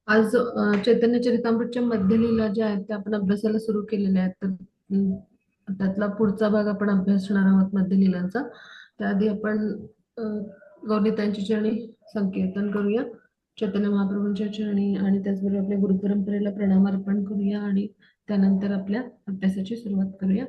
आज चैतन्य चरितामृतच्या मध्य लीला ज्या आहेत त्या आपण अभ्यासाला सुरू केलेल्या आहेत. तर त्यातला पुढचा भाग आपण अभ्यासणार आहोत मध्य लीलांचा. त्याआधी आपण अ, गौरीताईंच्या चरणी संकीर्तन करूया, चैतन्य महाप्रभूंच्या चरणी, आणि त्याचबरोबर आपल्या गुरुपरंपरेला प्रणाम अर्पण करूया आणि त्यानंतर आपल्या अभ्यासाची सुरुवात करूया.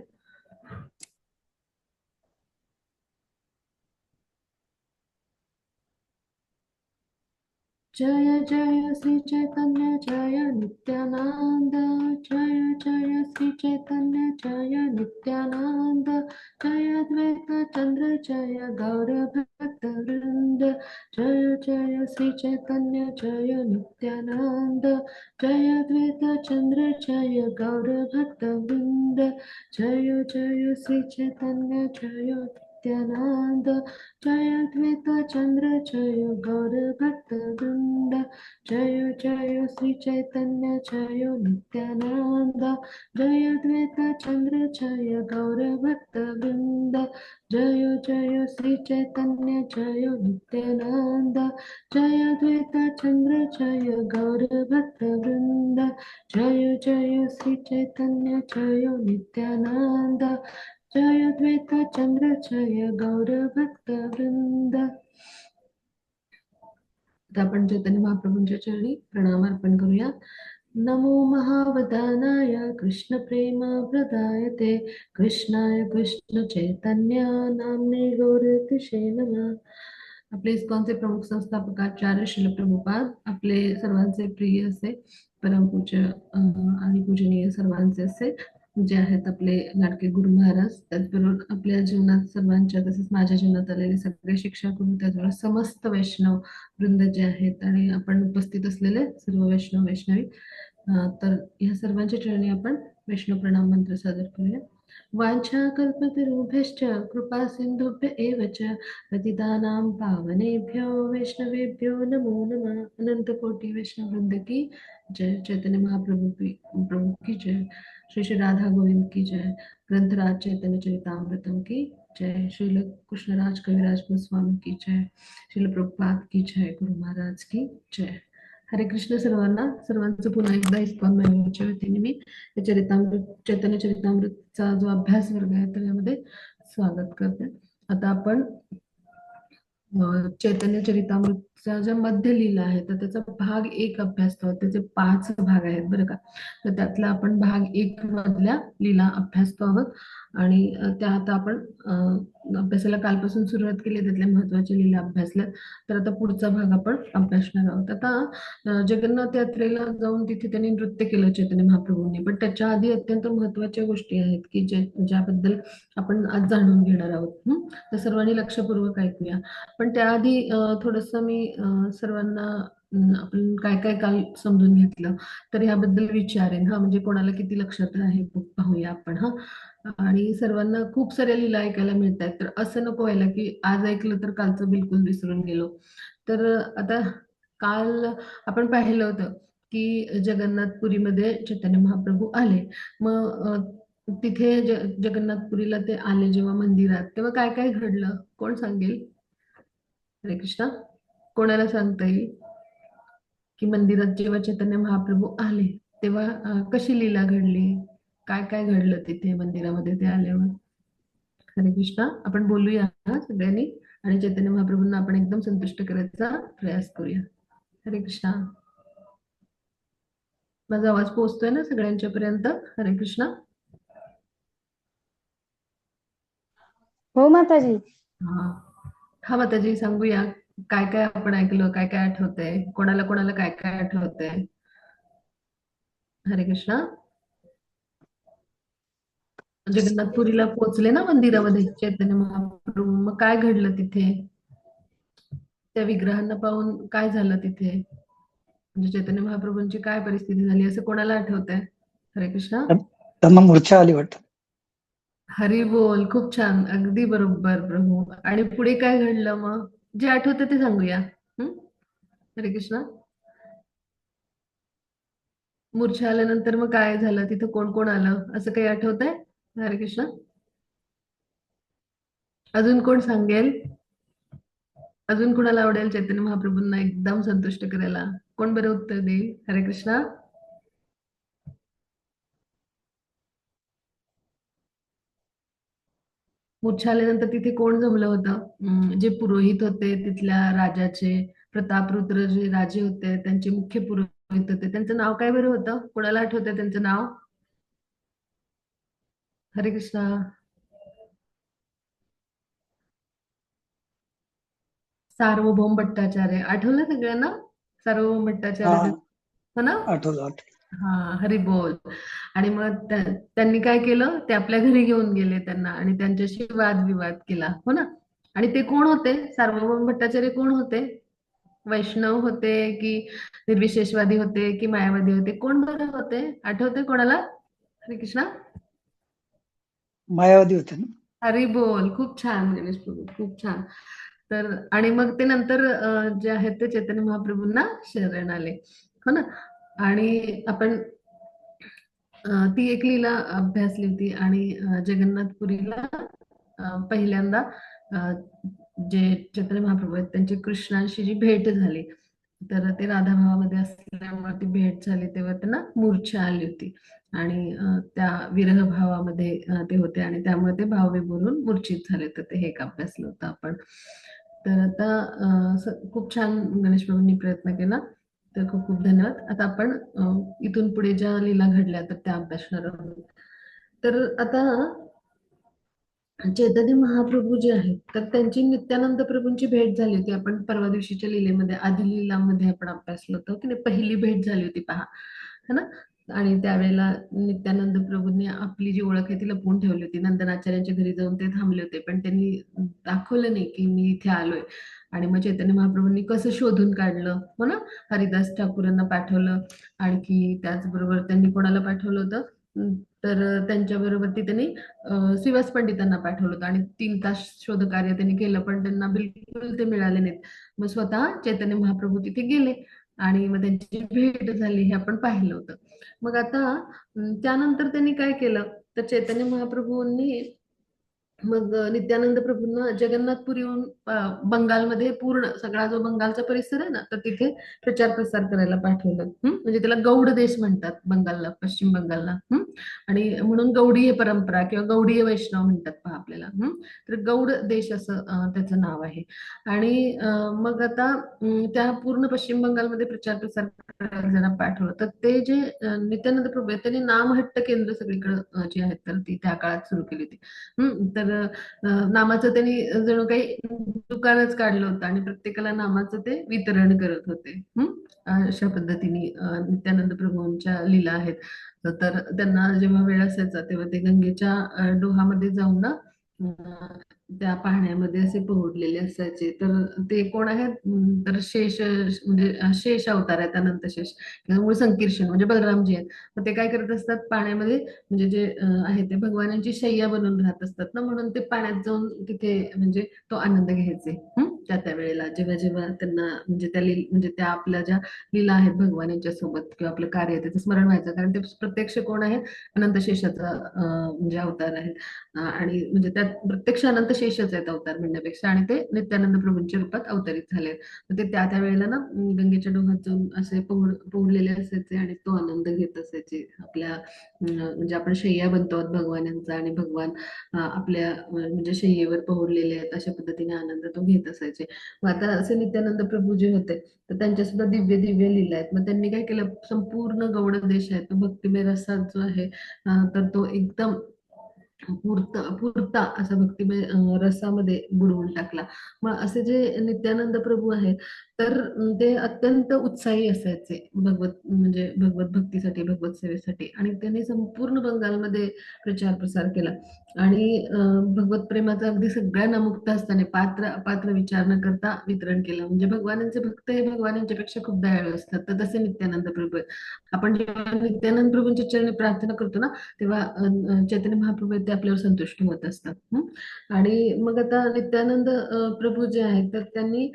जय जय श्री चैतन्य जय नित्यानंद, जय जय श्री चैतन्य जय नित्यानंद, जय अद्वैत चंद्र जय गौर भक्त वृंद, जय जय श्री चैतन्य जय नित्यानंद, जय अद्वैत चंद्र जय गौर भक्त वृंद, जय जय श्री चैतन्य जय नित्यानंद, जय अद्वैत चंद्र जय गौर भक्त वृंद, जय जय श्री चैतन्य जय नित्यानंद, जय अद्वैत चंद्र जय गौर भक्त वृंद, जय जय श्री चैतन्य जय नित्यानंद, जय अद्वैत चंद्र जय गौर भक्त वृंद, जय जय श्री चैतन्य जय नित्यानंद, जय अद्वैत चंद्र जय गौर भक्त वृंद. आता आपण चैतन्य महाप्रभूंच्या चरणी प्रणाम अर्पण करूया. नमो महावदानाय कृष्ण प्रेम प्रदायते कृष्णाय कृष्ण चैतन्य नामने गौरतिशे नमः. आपले इस्कॉनचे प्रमुख संस्थापक आचार्य श्रील प्रभुपाद, आपले सर्वांचे प्रिय असे परमपूज्य आणि पूजनीय सर्वांचे असे जे आहेत आपले लाडके गुरु महाराज, त्याचबरोबर आपल्या जीवनात सर्वांच्या तसेच माझ्या जीवनात आलेले सगळे शिक्षक गुरु, त्याचबरोबर समस्त वैष्णव वृंद जे आहेत आणि आपण उपस्थित असलेले सर्व वैष्णव वैष्णवी, तर या सर्वांच्या चरणी आपण वैष्णव प्रणाम मंत्र सादर करूया. वाञ्छा कल्पतरुभ्यश्च कृपा सिंधुभ्य एव च पतितानां पावनेभ्यो वैष्णवेभ्यो नमो नमः. अनंत कोटि वैष्णव वृंद की जय. चैतन्य महाप्रभु प्रभु की जय. श्री श्री राधा गोविंद की जय. ग्रंथराज चैतन्य चरितामृतम की जय. श्रील कृष्णराज कविराज गोस्वामी की जय. श्रील प्रभुपाद की जय. गुरु महाराज की जय. हरे कृष्ण सर्वांना. सर्वांचं पुन्हा एकदा इस्कॉन महिन्याच्या वतीने मी चैतन्य चरितामृतचा जो अभ्यास वर्ग आहे त्यामध्ये स्वागत करते. आता आपण चैतन्य चरितामृतचा ज्या मध्य लीला आहे तर त्याचा भाग एक अभ्यास आहोत. त्याचे 5 भाग आहेत बरं का. तर त्यातला आपण भाग 1 मधल्या लीला अभ्यासतो आहोत आणि त्या आता आपण अभ्यासाला कालपासून सुरुवात केली, त्यातल्या महत्वाच्या लीला अभ्यासल्या. तर आता पुढचा भाग आपण अभ्यासणार आहोत. आता जगन्नाथ यात्रेला जाऊन तिथे त्यांनी नृत्य केलं चैतन्य महाप्रभूंनी, पण त्याच्या आधी अत्यंत महत्वाच्या गोष्टी आहेत की ज्याबद्दल आपण आज जाणून घेणार आहोत. तर सर्वांनी लक्षपूर्वक ऐकूया. पण त्याआधी थोडंसं मी सर्वांना आपण काय काय काल समजून घेतलं तर ह्याबद्दल विचारेन. म्हणजे कोणाला किती लक्षात आहे पाहूया आपण. आणि सर्वांना खूप साऱ्या लीला ऐकायला मिळत आहेत, तर असं नको व्हायला की आज ऐकलं तर कालचं बिलकुल विसरून गेलो. तर आता काल आपण पाहिलं होतं की जगन्नाथपुरीमध्ये चैतन्य महाप्रभू आले. मग तिथे जगन्नाथपुरीला ते आले जेव्हा मंदिरात, तेव्हा काय काय घडलं कोण सांगेल? हरे कृष्णा. कोणाला सांगता येईल की मंदिरात जेव्हा चैतन्य महाप्रभू आले तेव्हा कशी लीला घडली, काय काय घडलं तिथे मंदिरामध्ये ते आल्यावर? हरे कृष्णा. आपण बोलूया सगळ्यांनी आणि चैतन्य महाप्रभूंना आपण एकदम संतुष्ट करायचा प्रयास करूया. हरे कृष्णा. माझा आवाज पोहोचतोय ना सगळ्यांच्या पर्यंत? हरे कृष्णा. हो माताजी. हा हा माताजी, सांगूया काय काय आपण ऐकलं, काय काय आठवतंय, कोणाला कोणाला काय काय आठवतंय? हरे कृष्णा. जगन्नाथपुरीला पोहोचले ना मंदिरामध्ये चैतन्य महाप्रभू, मग काय घडलं तिथे? त्या विग्रहांना पाहून काय झालं तिथे? म्हणजे चैतन्य महाप्रभूंची काय परिस्थिती झाली असं कोणाला आठवतंय? हरे कृष्णा. त्यांना मूर्छा आली वाटत. हरी बोल. खूप छान, अगदी बरोबर प्रभू. आणि पुढे काय घडलं मग? जे आठवतं ते सांगूया. हम्म. हरे कृष्णा. मूर्छा आल्यानंतर मग काय झालं तिथं, कोण कोण आलं असं काही आठवतंय? हरे कृष्णा. अजून कोण सांगेल? अजून कुणाला आवडेल चैतन्य महाप्रभूंना एकदम संतुष्ट करायला? कोण बरं उत्तर देईल? हरे कृष्णा. मूर्छा आल्यानंतर तिथे कोण जमलं होतं? जे पुरोहित होते तिथल्या राजाचे, प्रतापरुद्र जे राजे होते त्यांचे मुख्य पुरोहित होते, त्यांचं नाव काय बरं होतं? कोणाला आठवतंय त्यांचं नाव? हरे कृष्णा. सार्वभौम भट्टाचार्य आठवलं सगळ्यांना? सार्वभौम हा, भट्टाचार्य हो ना? आठवलं आठवलं. हा, हरी बोल. आणि मग त्यांनी काय केलं, ते आपल्या घरी घेऊन गेले त्यांना आणि त्यांच्याशी वादविवाद केला हो ना. आणि ते कोण होते? सार्वभौम भट्टाचार्य कोण होते? वैष्णव होते की निर्विशेषवादी होते की मायावादी होते? कोण बरं होते? आठवते कोणाला? हरे कृष्णा. मायावादी होते ना. हरी बोल. खूप छान गणेश प्रभू, खूप छान. तर आणि मग ते नंतर जे आहेत ते चैतन्य महाप्रभूंना शरण आले हो ना. आणि आपण ती एक लीला अभ्यासली होती आणि जगन्नाथपुरीला पहिल्यांदा अ, जे चैतन्य महाप्रभू आहेत त्यांची कृष्णाशी जी भेट झाली, तर ते राधाभावामध्ये असल्यामुळे ती भेट झाली तेव्हा त्यांना मूर्छा आली होती आणि त्या विरह भावामध्ये ते होते आणि त्यामुळे ते भावविभोरून मूर्छित झाले. तर ते हे एक अभ्यासलं होतं आपण. तर आता खूप छान गणेश प्रभूंनी प्रयत्न केला. तर खूप खूप धन्यवाद. आता आपण इथून पुढे ज्या लीला घडल्या तर त्या अभ्यासणार आहोत. तर आता चैतन्य महाप्रभू जे आहेत तर त्यांची नित्यानंद प्रभूंची भेट झाली होती. आपण परवा दिवशीच्या लीलेमध्ये आधी लीलामध्ये आपण अभ्यासलं होतं की नाही, पहिली भेट झाली होती पहा है ना. आणि त्यावेळेला नित्यानंद प्रभूंनी आपली जी ओळख आहे ती लपवून ठेवली होती. नंदनाचार्यांच्या घरी जाऊन ते थांबले होते पण त्यांनी दाखवलं नाही की मी इथे आलोय. आणि मग चैतन्य महाप्रभूंनी कसं शोधून काढलं हो ना. हरिदास ठाकूरांना पाठवलं. आणखी त्याचबरोबर त्यांनी कोणाला पाठवलं होतं? तर त्यांच्याबरोबर त्यांनी श्रीवास पंडितांना पाठवलं होतं आणि 3 तास शोधकार्य त्यांनी केलं पण त्यांना बिलकुल ते मिळाले नाहीत. मग स्वतः चैतन्य महाप्रभू तिथे गेले आणि मग त्यांची भेट झाली हे आपण पाहिलं होतं. मग आता त्यानंतर त्यांनी काय केलं, तर चैतन्य महाप्रभूंनी मग नित्यानंद प्रभूंना जगन्नाथपुरीहून बंगालमध्ये पूर्ण सगळा जो बंगालचा परिसर आहे ना तर तिथे प्रचार प्रसार करायला पाठवलं. म्हणजे त्याला गौड देश म्हणतात बंगालला, पश्चिम बंगालला. आणि म्हणून गौडीय परंपरा किंवा गौडीय वैष्णव म्हणतात पहा आपल्याला. तर गौड देश असं त्याचं नाव आहे. आणि मग आता त्या पूर्ण पश्चिम बंगालमध्ये प्रचार प्रसार करायला ज्यांना पाठवलं तर ते जे नित्यानंद प्रभू आहेत त्यांनी नामहट्ट केंद्र सगळीकडे जी आहेत तर ती त्या काळात सुरू केली होती. तर नामाचं त्यांनी जणू काही दुकानच काढलं होतं आणि प्रत्येकाला नामाचं ते वितरण करत होते. अशा पद्धतीने नित्यानंद प्रभूंच्या लीला आहेत. तर त्यांना जेव्हा वेळ असायचा तेव्हा ते गंगेच्या डोहामध्ये जाऊन ना त्या पाण्यामध्ये असे पोहडलेले असायचे. तर ते कोण आहेत? तर शेष म्हणजे शेष अवतार आहेत, अनंत शेष किंवा मूळ संकीर्षण म्हणजे बलरामजी आहेत. मग ते काय करत असतात पाण्यामध्ये, म्हणजे जे आहे ते भगवानांची शय्या बनून राहत असतात ना, म्हणून ते पाण्यात जाऊन तिथे म्हणजे तो आनंद घ्यायचे. त्या त्या वेळेला जेव्हा जेव्हा त्यांना म्हणजे म्हणजे त्या आपल्या ज्या लीला आहेत भगवानांच्या सोबत किंवा आपलं कार्य आहे त्याचं स्मरण व्हायचं, कारण ते प्रत्यक्ष कोण आहे? अनंत शेषाचा म्हणजे अवतार आहे. आणि म्हणजे त्यात प्रत्यक्ष अनंत शेषच आहेत अवतार म्हणण्यापेक्षा, आणि ते नित्यानंद प्रभूंच्या रूपात अवतरित झाले. तर ते त्या त्या वेळेला ना गंगेच्या डोहात जाऊन असे पोहलेले असायचे आणि तो आनंद घेत असायचे. आपल्या म्हणजे आपण शय्या बनतो आहोत भगवानांचा आणि भगवान आपल्या म्हणजे शय्येवर पोहलेले आहेत अशा पद्धतीने आनंद तो घेत असायचे. मग आता असे नित्यानंद प्रभू जे होते तर त्यांच्या सुद्धा दिव्य दिव्य लीला आहेत. मग त्यांनी काय केलं, संपूर्ण गौड देश आहे तो भक्तिमय रसात जो आहे तर तो एकदम पुरता पुरता असा भक्तिमय रसामध्ये बुडवून टाकला. मग असे जे नित्यानंद प्रभू आहेत तर ते अत्यंत उत्साही असायचे भगवत म्हणजे भगवत भक्तीसाठी, भगवत सेवेसाठी, आणि त्यांनी संपूर्ण बंगालमध्ये प्रचार प्रसार केला. आणि भगवत प्रेमाचा अगदी सगळ्यांना मुक्त असताना पात्र अपात्र विचार न करता वितरण केलं. म्हणजे भगवानांचे भक्त हे भगवानांच्या पेक्षा खूप दयाळू असतात. तर तसे नित्यानंद प्रभू आहेत. आपण जेव्हा नित्यानंद प्रभूंच्या चरणी प्रार्थना करतो ना तेव्हा चैतन्य महाप्रभू आहेत ते आपल्यावर संतुष्ट होत असतात. आणि मग आता नित्यानंद प्रभू जे आहेत तर त्यांनी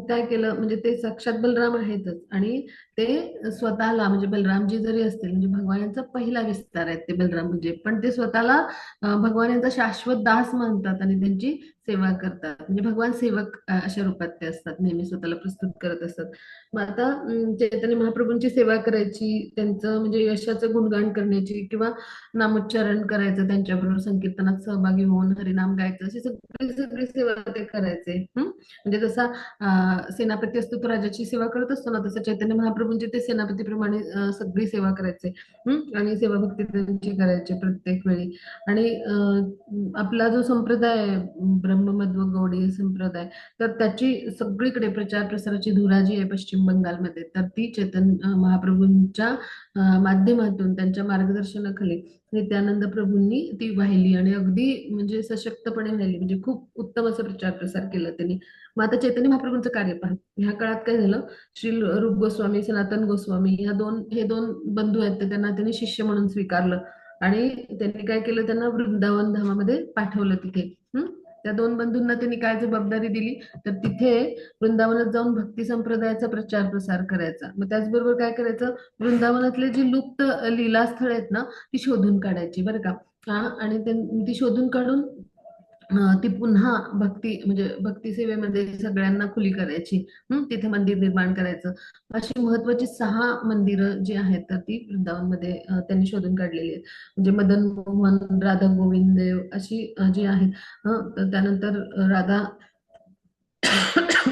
काय केलं, म्हणजे ते साक्षात बलराम आहेतच आणि ते स्वतःला म्हणजे बलरामजी जरी असतील म्हणजे भगवानांचा पहिला विस्तार आहेत ते बलराम म्हणजे, पण ते स्वतःला भगवानांचा शाश्वत दास मानतात आणि त्यांची सेवा करतात, म्हणजे भगवान सेवक अशा रूपात ते असतात, नेहमी स्वतःला प्रस्तुत करत असतात. मग आता चैतन्य महाप्रभूंची सेवा करायची, त्यांचं म्हणजे यशाचं गुणगान करण्याची किंवा नामोच्चारण करायचं, त्यांच्याबरोबर संकीर्तनात सहभागी होऊन हरिनाम गायचं, अशी सगळी सगळी सेवा ते करायचे. म्हणजे जसा सेनापती असतो तो राजाची सेवा करत असतो ना, तसं चैतन्य महाप्रभूंचे ते सेनापतीप्रमाणे सगळी सेवा करायचे. आणि सेवा भक्ती त्यांची करायची प्रत्येक वेळी. आणि आपला जो संप्रदाय आहे, ब्रह्ममध्व गौडीय संप्रदाय, तर त्याची सगळीकडे प्रचार प्रसाराची धुरा जी आहे पश्चिम बंगालमध्ये, तर ती चैतन्य महाप्रभूंच्या माध्यमातून, त्यांच्या मार्गदर्शनाखाली नित्यानंद प्रभूंनी ती वाहिली आणि अगदी म्हणजे सशक्तपणे वाहिली, म्हणजे खूप उत्तम असा प्रचार प्रसार केला त्यांनी. मग आता चैतन्य महाप्रभूंचं कार्य पहा, ह्या काळात काय झालं, श्री रूप गोस्वामी, सनातन गोस्वामी, हे दोन बंधू आहेत, तर त्यांना त्यांनी शिष्य म्हणून स्वीकारलं. आणि त्यांनी काय केलं, त्यांना वृंदावन धामामध्ये पाठवलं तिथे. त्या दोन बंधूंना त्यांनी काय जबाबदारी दिली, तर तिथे वृंदावनात जाऊन भक्ती संप्रदायाचा प्रचार प्रसार करायचा. मग त्याचबरोबर काय करायचं, वृंदावनातले जी लुप्त लीलास्थळ आहेत ना, ती शोधून काढायची बरं का. आणि ती शोधून काढून ती पुन्हा म्हणजे भक्ती सेवेमध्ये सगळ्यांना खुली करायची. तिथे मंदिर निर्माण करायचं. अशी महत्वाची 6 मंदिरं जी आहेत, तर ती वृंदावनमध्ये त्यांनी शोधून काढलेली आहेत. म्हणजे मदन मोहन, राधा गोविंद देव अशी जी आहेत. तर त्यानंतर राधा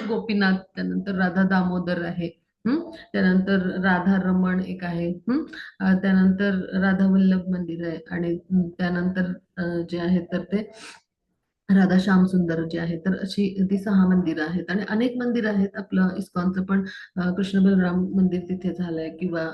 गोपीनाथ, त्यानंतर राधा दामोदर आहे. त्यानंतर राधा रमण एक आहे. त्यानंतर राधा वल्लभ मंदिर आहे. आणि त्यानंतर जे आहेत तर ते राधा श्याम सुंदर जे आहे, तर अशी ती 6 मंदिरं आहेत. आणि अनेक मंदिरं आहेत. आपलं इस्कॉनचं पण कृष्ण बलराम मंदिर तिथे झालंय, किंवा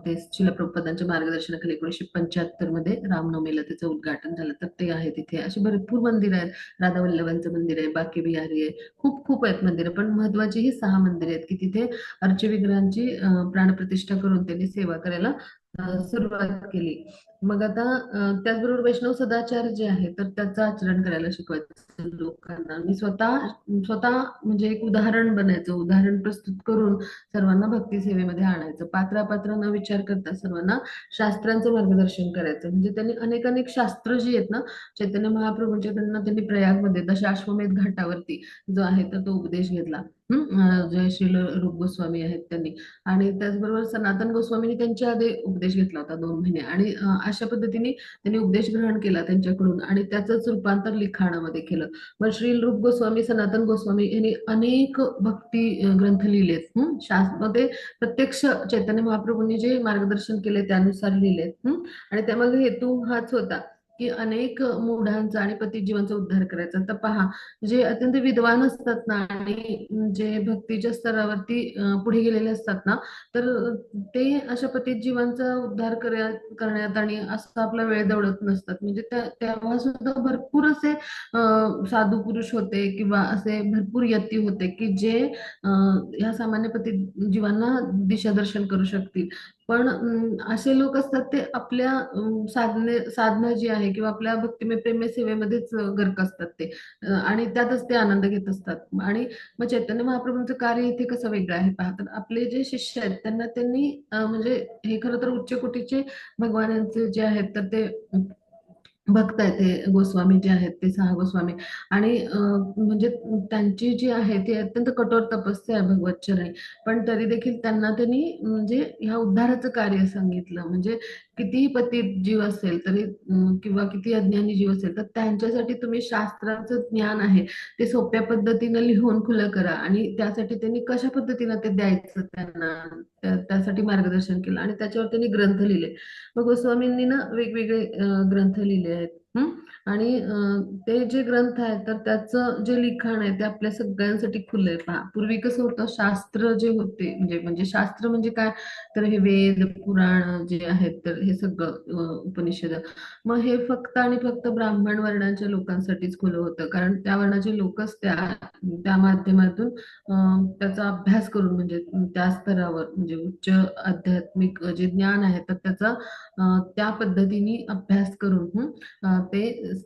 ते शिला प्रभुपादांच्या मार्गदर्शनाखाली 1975 मध्ये रामनवमीला त्याचं उद्घाटन झालं, तर ते आहे तिथे. अशी भरपूर मंदिरं आहेत. राधा वल्लभांचं मंदिर आहे, बाके बिहारी आहे, खूप खूप आहेत मंदिरं. पण महत्वाची ही 6 मंदिरं आहेत की तिथे अर्चविग्रहांची प्राणप्रतिष्ठा करून त्यांनी सेवा करायला सुरुवात केली. मग आता त्याचबरोबर वैष्णव सदाचार जे आहे, तर त्याचं आचरण करायला शिकवायचं लोकांना. मी स्वतः स्वतः म्हणजे एक उदाहरण बनायचं, उदाहरण प्रस्तुत करून सर्वांना भक्ती सेवेमध्ये आणायचं. पात्रापात्र न विचार करता सर्वांना शास्त्रांचं मार्गदर्शन करायचं. म्हणजे त्यांनी अनेक अनेक शास्त्र जी आहेत ना, चैतन्य महाप्रभूंच्याकडनं त्यांनी प्रयागमध्ये दशाश्वमेध घाटावरती जो आहे तर तो उपदेश घेतला. जय श्रील रूप गोस्वामी आहेत त्यांनी. आणि त्याचबरोबर सनातन गोस्वामींनी त्यांच्या आधी उपदेश घेतला होता 2 महिने. आणि अशा पद्धतीने त्यांनी उपदेश ग्रहण केला त्यांच्याकडून आणि त्याचंच रूपांतर लिखाणामध्ये केलं. मग श्री रूप गोस्वामी, सनातन गोस्वामी यांनी अनेक भक्ती ग्रंथ लिहिलेत. शास्त्रामध्ये प्रत्यक्ष चैतन्य महाप्रभूंनी जे मार्गदर्शन केले त्यानुसार लिहिलेत. आणि त्यामागे हेतू हाच होता की अनेक मूढांचा आणि पतिजीवांचा उद्धार करायचा. तर पहा, जे अत्यंत विद्वान असतात ना आणि जे भक्तीच्या स्तरावरती पुढे गेलेले असतात ना, तर ते अशा पतित जीवांचा उद्धार करण्यात आणि असं आपला वेळ दवडत नसतात. म्हणजे तेव्हा सुद्धा भरपूर असे साधू पुरुष होते किंवा असे भरपूर यती होते की जे ह्या सामान्य पतित जीवांना दिशादर्शन करू शकतील. पण असे लोक असतात ते आपल्या साधना जी आहे किंवा आपल्या भक्तिमय प्रेमय सेवेमध्येच गर्क असतात ते. आणि त्यातच ते आनंद घेत असतात. आणि मग चैतन्य महाप्रभूंचं कार्य इथे कसं वेगळं आहे पहा, तर आपले जे शिष्य आहेत त्यांना त्यांनी म्हणजे हे खरं तर उच्च कोटीचे भगवानांचे जे आहेत तर ते भक्त आहेत, ते गोस्वामी जे आहेत ते 6 गोस्वामी. आणि म्हणजे त्यांची जी आहे ती अत्यंत कठोर तपस्या आहे भगवत चरणी. पण तरी देखील त्यांना त्यांनी म्हणजे ह्या उद्धाराचं कार्य सांगितलं. म्हणजे कितीही पतित जीव असेल तरी किंवा किती अज्ञानी जीव असेल तर त्यांच्यासाठी तुम्ही शास्त्राचं ज्ञान आहे ते सोप्या पद्धतीनं लिहून खुलं करा. आणि त्यासाठी त्यांनी कशा पद्धतीनं ते द्यायचं त्यांना, त्यासाठी मार्गदर्शन केलं आणि त्याच्यावर त्यांनी ग्रंथ लिहिले. मग गोस्वामींनी ना वेगवेगळे ग्रंथ लिहिले आहेत. आणि ते जे ग्रंथ आहेत तर त्याचं जे लिखाण आहे ते आपल्या सगळ्यांसाठी खुलं आहे. पहा, पूर्वी कसं होतं, शास्त्र जे होते म्हणजे शास्त्र म्हणजे काय, तर हे वेद पुराण जे आहेत तर हे सगळं उपनिषद, मग हे फक्त आणि फक्त ब्राह्मण वर्णाच्या लोकांसाठीच खुलं होतं. कारण त्या वर्णाचे लोकच त्या माध्यमातून त्याचा अभ्यास करून म्हणजे त्या स्तरावर म्हणजे उच्च आध्यात्मिक जे ज्ञान आहे तर त्याचा त्या पद्धतीने अभ्यास करून ते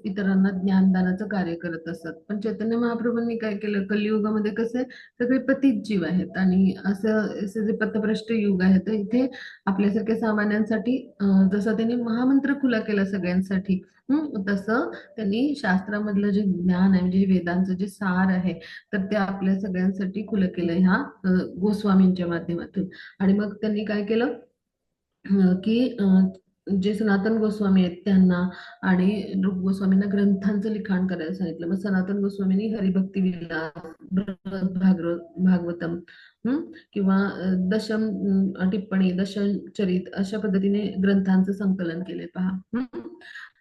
इतरांना ज्ञानदानाचं कार्य करत असतात. पण चैतन्य महाप्रभूंनी काय केलं, कलियुगामध्ये कसं आहे, सगळे पतित जीव आहेत आणि असं जे पथभ्रष्ट युग आहे, तर इथे आपल्यासारख्या सामान्यांसाठी जसं त्यांनी महामंत्र खुला केला सगळ्यांसाठी, तसं त्यांनी शास्त्रामधलं जे ज्ञान आहे, म्हणजे वेदांचं जे सार आहे, तर ते आपल्या सगळ्यांसाठी खुलं केलं ह्या गोस्वामींच्या माध्यमातून. आणि मग त्यांनी काय केलं, की जे सनातन गोस्वामी आहेत त्यांना आणि रूप गोस्वामींना ग्रंथांचं लिखाण करायला सांगितलं. मग सनातन गोस्वामींनी हरिभक्ती विलास, भागवतम, किंवा दशम टिप्पणी, दशम चरित अशा पद्धतीने ग्रंथांचं संकलन केले पहा.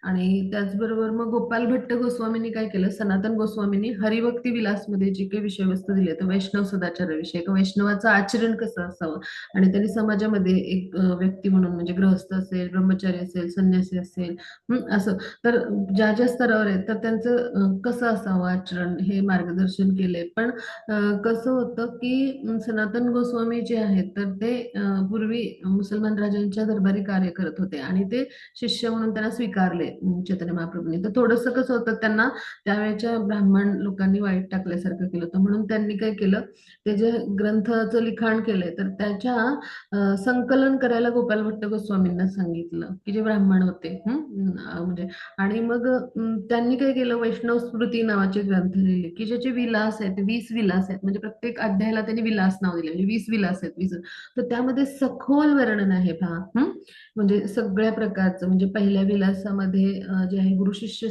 आणि त्याचबरोबर मग गोपाल भट्ट गोस्वामींनी काय केलं, सनातन गोस्वामींनी हरिभक्ती विलासमध्ये जी काही विषयवस्तू दिली आहे, तर वैष्णव सदाचाराविषयी, वैष्णवाचं आचरण कसं असावं, आणि त्यांनी समाजामध्ये एक व्यक्ती म्हणून, म्हणजे गृहस्थ असेल, ब्रह्मचारी असेल, संन्यासी असेल, असं, तर ज्या ज्या स्तरावर आहेत तर त्यांचं कसं असावं आचरण, हे मार्गदर्शन केलंय. पण कसं होतं की सनातन गोस्वामी जे आहेत तर ते पूर्वी मुसलमान राजांच्या दरबारी कार्य करत होते आणि ते शिष्य म्हणून त्यांना स्वीकारले चैतन्य महाप्रभूंनी. तर थोडंसं कसं होतं, त्यांना त्यावेळेच्या ब्राह्मण लोकांनी वाईट टाकल्यासारखं केलं होतं. म्हणून त्यांनी काय केलं, ते जे ग्रंथाचं लिखाण केलंय तर त्याच्या संकलन करायला गोपाल भट्ट गोस्वामींना सांगितलं, की जे ब्राह्मण होते, म्हणजे. आणि मग त्यांनी काय केलं, वैष्णव स्मृती नावाचे ग्रंथ लिहिले, की ज्याचे विलास आहेत, 20 विलास आहेत, म्हणजे प्रत्येक अध्यायाला त्यांनी विलास नाव दिले, म्हणजे 20 विलास आहेत, 20. तर त्यामध्ये सखोल वर्णन आहे पहा. म्हणजे सगळ्या प्रकारचं, म्हणजे पहिल्या विलासामध्ये जे आहे गुरु शिष्य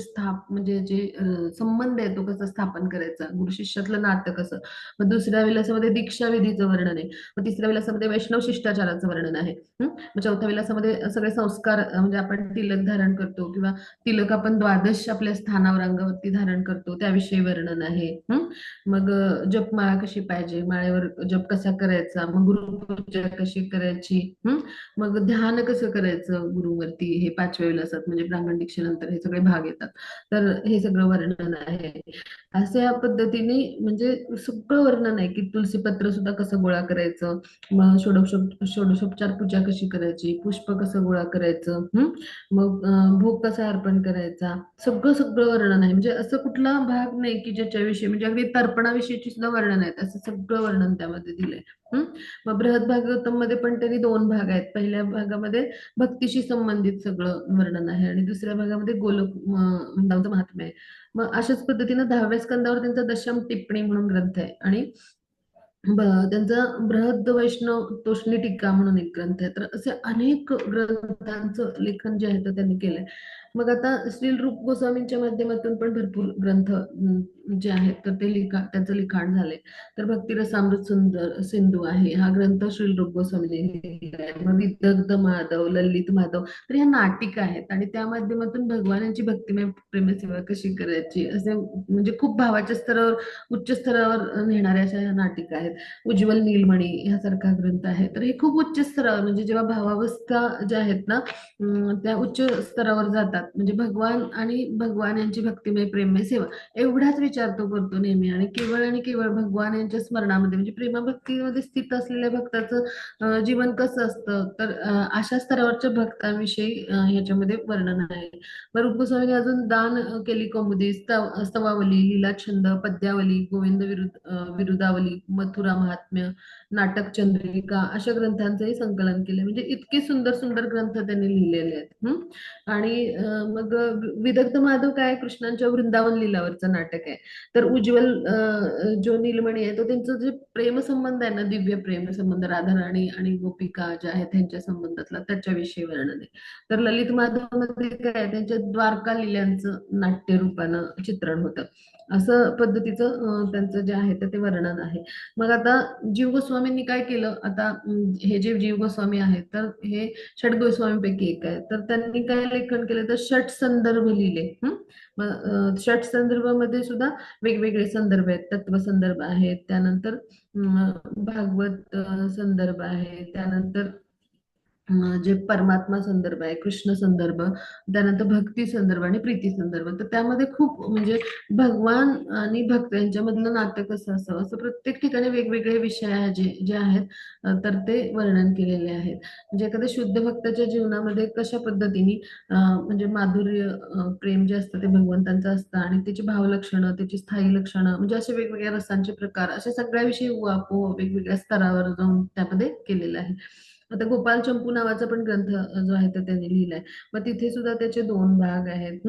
म्हणजे जे संबंध आहे तो कसा स्थापन करायचा, गुरु शिष्यातलं नातं कसं. मग दुसऱ्या विलासामध्ये दीक्षा विधीचं वर्णन आहे. मग तिसऱ्या विलासामध्ये वैष्णव शिष्टाचाराचं वर्णन आहे. मग चौथ्या विलासामध्ये सगळे संस्कार, म्हणजे आपण तिलक धारण करतो किंवा तिलक आपण द्वादश आपल्या स्थानावर अंगावरती धारण करतो त्याविषयी वर्णन आहे. मग जपमाळा कशी पाहिजे, माळेवर जप कसा करायचा, मग गुरुपूजा कशी करायची, मग ध्यान कसं करायचं गुरुवरती, हे पाचव्या विलासात, म्हणजे ब्राह्मण दीक्षेनंतर हे सगळे भाग येतात. तर हे सगळं वर्णन आहे. अशा पद्धतीने म्हणजे सगळं वर्णन आहे, की तुलसी पत्र सुद्धा कसं गोळा करायचं, मग षोडशोपचार पूजा कशी करायची, पुष्प कसं गोळा करायचं, मग भोग कसा अर्पण करायचा, सगळं सगळं वर्णन आहे. म्हणजे असं कुठला भाग नाही की ज्याच्याविषयी, म्हणजे अगदी तर्पणाविषयीची सुद्धा वर्णन आहेत, असं सगळं वर्णन त्यामध्ये दिलंय. मग बृहद भागवतम मध्ये पण त्यांनी 2 भाग आहेत. पहिल्या भागामध्ये भक्तीशी संबंधित सगळं वर्णन आहे आणि दुसऱ्या भागामध्ये गोलोक वृंदावनचं महात्म्य आहे. मग अशाच पद्धतीनं 10व्या स्कंदावर त्यांचा दशम टिप्पणी म्हणून ग्रंथ आहे आणि त्यांचा बृहद वैष्णव तोषणी टीका म्हणून एक ग्रंथ आहे. तर असे अनेक ग्रंथांचं लेखन जे आहे ते त्यांनी केलंय. मग आता श्रील रूप गोस्वामींच्या माध्यमातून पण भरपूर ग्रंथ जे आहेत तर ते त्यांचं लिखाण झालंय. तर भक्तिरसामृत सुंदर सिंधू आहे, हा ग्रंथ श्रील रूप गोस्वामींनी लिहिलेला आहे. मग विदग्ध माधव, ललित माधव, तर ह्या नाटिका आहेत आणि त्या माध्यमातून भगवानांची भक्तिमय प्रेमसेवा कशी करायची, असे म्हणजे खूप भावाच्या स्तरावर, उच्च स्तरावर नेणाऱ्या अशा ह्या नाटिका आहेत. उज्ज्वल नीलमणी ह्यासारखा ग्रंथ आहे. तर हे खूप उच्च स्तरावर, म्हणजे जेव्हा भावावस्था ज्या आहेत ना त्या उच्च स्तरावर जातात, म्हणजे भगवान आणि भगवान यांची भक्तिमय प्रेममय सेवा एवढाच विचार तो करतो नेहमी, आणि केवळ भगवान यांच्या स्मरणामध्ये, म्हणजे प्रेमभक्तीमध्ये स्थित असलेल्या भक्ताचं जीवन कसं असतं, तर अशा स्तरावरच्या भक्तांविषयी ह्याच्यामध्ये वर्णन आहे. रूप गोस्वामीने अजून दान केली कौमुदी, स्तवावली, लीलाछंद, पद्यावली, गोविंद विरुदावली, मथुरा महात्म्य, नाटक चंद्रिका अशा ग्रंथांचंही संकलन केले. म्हणजे इतके सुंदर सुंदर ग्रंथ त्यांनी लिहिलेले आहेत. आणि मग विदग्ध माधव काय, कृष्णांच्या वृंदावन लीलावरचं नाटक आहे. तर उज्ज्वल जो नीलमणी आहे तो त्यांचं जे प्रेमसंबंध आहे ना, दिव्य प्रेमसंबंध राधाराणी आणि गोपिका ज्या आहेत त्यांच्या संबंधातला, त्याच्याविषयी वर्णन आहे. तर ललित माधव मध्ये काय, त्यांच्या द्वारका लीलांचं नाट्य रूपानं चित्रण होतं. असं पद्धतीचं त्यांचं जे आहे ते वर्णन आहे. मग आता जीव गोस्वामींनी काय केलं, आता हे जे जीव गोस्वामी आहेत तर हे षट गोस्वामींपैकी एक आहे. तर त्यांनी काय लेखन केलं, तर षट संदर्भ लिहिले. मग षट संदर्भामध्ये सुद्धा वेगवेगळे संदर्भ आहेत, तत्व संदर्भ आहेत, त्यानंतर भागवत संदर्भ आहे, त्यानंतर जे परमात्मा संदर्भ आहे, कृष्ण संदर्भ, त्यानंतर भक्ती संदर्भ आणि प्रीती संदर्भ. तर त्यामध्ये खूप म्हणजे भगवान आणि भक्त यांच्यामधलं नातं कसं असावं असं प्रत्येक ठिकाणी वेगवेगळे विषय आहे जे जे आहेत, तर ते वर्णन केलेले आहेत. म्हणजे एखाद्या शुद्ध भक्ताच्या जीवनामध्ये कशा पद्धतीने म्हणजे माधुर्य, प्रेम जे असतं ते भगवंतांचं असतं आणि त्याची भावलक्षणं, त्याची स्थायी लक्षणं, म्हणजे असे वेगवेगळ्या रसांचे प्रकार, अशा सगळ्याविषयी उहापोह वेगवेगळ्या स्तरावर जाऊन त्यामध्ये केलेलं आहे. आता गोपाल चंपू नावाचा पण ग्रंथ जो आहे तो त्यांनी लिहिलाय. मग तिथे सुद्धा त्याचे दोन भाग आहेत.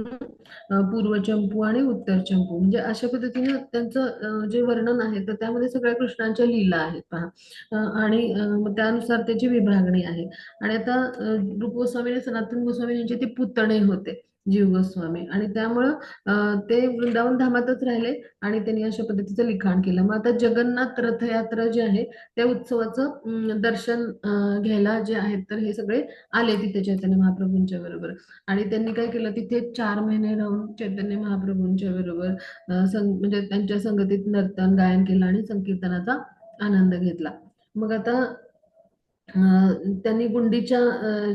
पूर्व चंपू आणि उत्तर चंपू, म्हणजे अशा पद्धतीने त्यांचं जे वर्णन आहे तर त्यामध्ये सगळ्या कृष्णांच्या लीला आहेत पहा. आणि मग त्यानुसार त्याची विभागणी आहे. आणि आता रूप गोस्वामी आणि सनातन गोस्वामी यांचे ते पुतणे होते, जीव गोस्वामी, आणि त्यामुळं ते वृंदावन धामातच राहिले आणि त्यांनी अशा पद्धतीचं लिखाण केलं. मग आता जगन्नाथ रथयात्रा जी आहे त्या उत्सवाचं दर्शन घ्यायला जे आहेत तर हे सगळे आले तिथे चैतन्य महाप्रभूंच्या बरोबर. आणि त्यांनी काय केलं, तिथे 4 महिने राहून चैतन्य महाप्रभूंच्या बरोबर म्हणजे त्यांच्या संगतीत नर्तन गायन केलं आणि संकीर्तनाचा आनंद घेतला. मग आता त्यांनी गुंडीच्या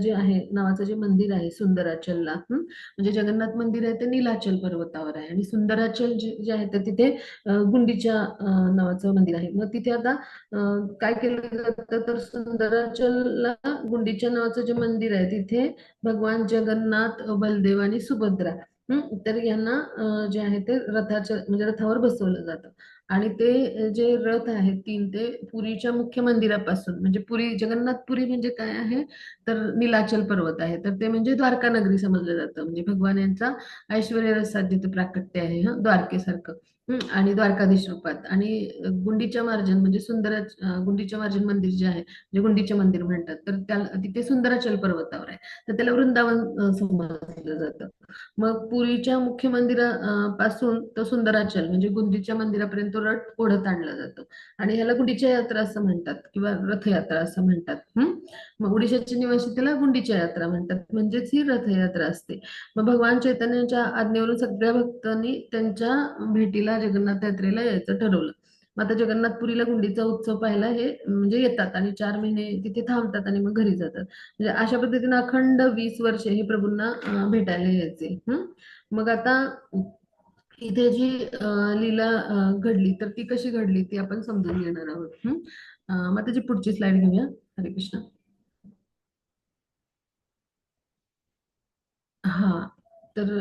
जे आहे नावाचं जे मंदिर आहे सुंदराचलला, म्हणजे जगन्नाथ मंदिर आहे ते नीलाचल पर्वतावर आहे आणि सुंदराचल जे आहे तर तिथे गुंडीच्या नावाचं मंदिर आहे. मग तिथे आता काय केलं जातं तर सुंदराचलला गुंडीच्या नावाचं जे मंदिर आहे तिथे भगवान जगन्नाथ, बलदेव आणि सुभद्रा, तर यांना जे आहे ते रथाच्या म्हणजे रथावर बसवलं जातं. आणि ते जे रथ आहेत 3 ते पुरीच्या मुख्य मंदिरापासून, म्हणजे पुरी जगन्नाथपुरी म्हणजे काय आहे तर नीलाचल पर्वत आहे, तर ते म्हणजे द्वारका नगरी समजलं जातं. म्हणजे भगवान यांचा ऐश्वर्य रसात जिथे प्राकट्य आहे, द्वारकेसारखं. आणि द्वारकाधीश रूपात. आणि गुंडीच्या मार्जन म्हणजे गुंडीच्या मार्जन मंदिर जे आहे, जे गुंडीचे मंदिर म्हणतात, तर त्याला तिथे सुंदराचल पर्वतावर आहे, तर त्याला वृंदावन समजलं जातं. मग पुरीच्या मुख्य मंदिरा पासून तो सुंदराचल म्हणजे गुंडीच्या मंदिरापर्यंत तो रथ ओढत आणला जातो. आणि ह्याला गुंडीच्या यात्रा असं म्हणतात किंवा रथयात्रा असं म्हणतात. मग ओडिशाचे निवासी त्याला गुंडीच्या यात्रा म्हणतात, म्हणजेच ही रथयात्रा असते. मग भगवान चैतन्यांच्या आज्ञेवरून सगळ्या भक्तांनी त्यांच्या भेटीला जगन्नाथ यात्रेला यायचं ठरवलं. मग आता जगन्नाथपुरीला गुंडीचा उत्सव पाहायला हे म्हणजे येतात आणि 4 महिने तिथे थांबतात आणि मग घरी जातात. म्हणजे अशा पद्धतीने अखंड 20 वर्ष हे प्रभूंना भेटायला यायचे. मग आता इथे जी लीला घडली तर ती कशी घडली ती आपण समजून घेणार आहोत. मग त्याची पुढची स्लाइड घेऊया. हरे कृष्ण. हा, तर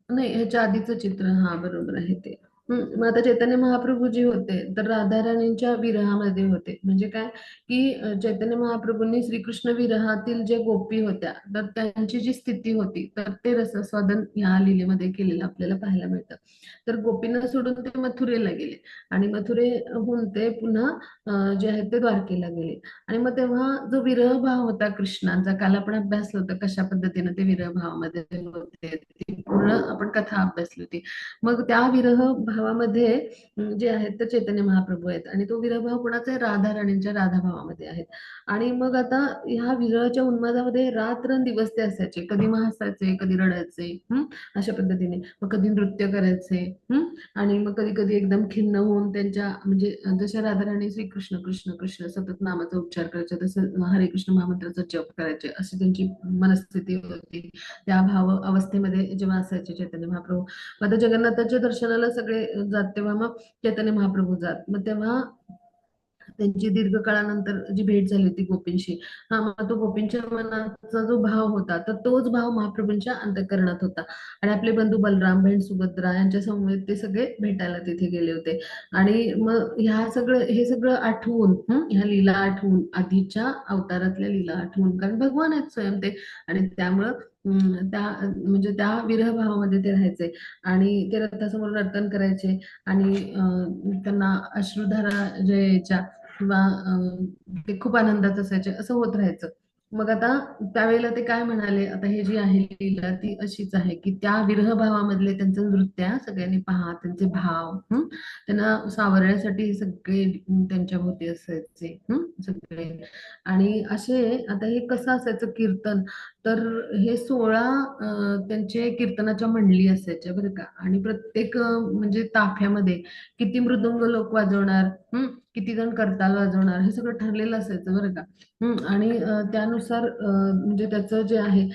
नाही, ह्याच्या आधीचं चित्र, हा बरोबर आहे ते. मग आता चैतन्य महाप्रभू जे होते तर राधाराणींच्या विरहामध्ये होते. म्हणजे काय की चैतन्य महाप्रभूंनी श्रीकृष्ण विरहातील जे गोपी होत्या तर त्यांची जी स्थिती होती तर ते रसस्वादन या लीलेमध्ये केलेलं आपल्याला पाहायला मिळतं. तर गोपींना सोडून ते मथुरेला गेले आणि मथुरेहून ते पुन्हा जे आहेत ते द्वारकेला गेले. आणि मग तेव्हा जो विरह भाव होता कृष्णांचा, काल आपण अभ्यासलं होतं कशा पद्धतीने ते विरह भावामध्ये होते, ती पूर्ण आपण कथा अभ्यासली होती. मग त्या विरह भावामध्ये जे आहेत ते चैतन्य महाप्रभू आहेत आणि तो विरह भाव कोणाचा आहे, राधा राणींच्या राधा भावामध्ये आहेत. आणि मग आता ह्या विरहाच्या उन्मादामध्ये रात्रंदिवस ते असायचे, कधी मग हसायचे, कधी रडायचे, अशा पद्धतीने, मग कधी नृत्य करायचे. आणि मग कधी कधी एकदम खिन्न होऊन त्यांच्या म्हणजे जशा राधाराणी श्रीकृष्ण कृष्ण कृष्ण सतत नामाचा उच्चार करायचे तसं हरे कृष्ण महामंत्राचा जप करायचे अशी त्यांची मनस्थिती होती. त्या भाव अवस्थेमध्ये जेव्हा असायचे चैतन्य महाप्रभू. मग आता जगन्नाथाच्या दर्शनाला सगळे जात तेव्हा मग चैतन्य महाप्रभू जात. मग तेव्हा त्यांची दीर्घकाळानंतर जी भेट झाली होती गोपींशी, मग तो गोपींच्या मनाचा जो भाव होता तर तोच भाव महाप्रभूंच्या अंतःकरणात होता. आणि आपले बंधू बलराम, बहीण सुभद्रा यांच्या समवेत ते सगळे भेटायला तिथे गेले होते. आणि मग हे सगळं आठवून, ह्या लीला आठवून, आधीच्या अवतारातल्या लीला आठवून, कारण भगवान आहेत स्वयं ते, आणि त्यामुळं त्या म्हणजे त्या विरह भावामध्ये ते राहायचे आणि ते रथासमोर नर्तन करायचे. आणि त्यांना अश्रुधारा जे यायच्या किंवा ते खूप आनंदात असायचे, असं होत राहायचं. मग आता त्यावेळेला ते काय म्हणाले, आता हे जी आहे लीला ती अशीच आहे की त्या विरह भावामधले त्यांचं नृत्य सगळ्यांनी पहा, त्यांचे भाव, त्यांना सावरण्यासाठी हे सगळे त्यांच्या भोवती असायचे, सगळे. आणि असे आता हे कसं असायचं कीर्तन, तर हे 16 त्यांचे कीर्तनाच्या मंडळी असायच्या बरं का. आणि प्रत्येक म्हणजे ताफ्यामध्ये किती मृदुंग लोक वाजवणार, किती जण करताल वाजवणार हे सगळं ठरलेलं असायचं बरं का. आणि त्यानुसार म्हणजे त्याचं जे आहे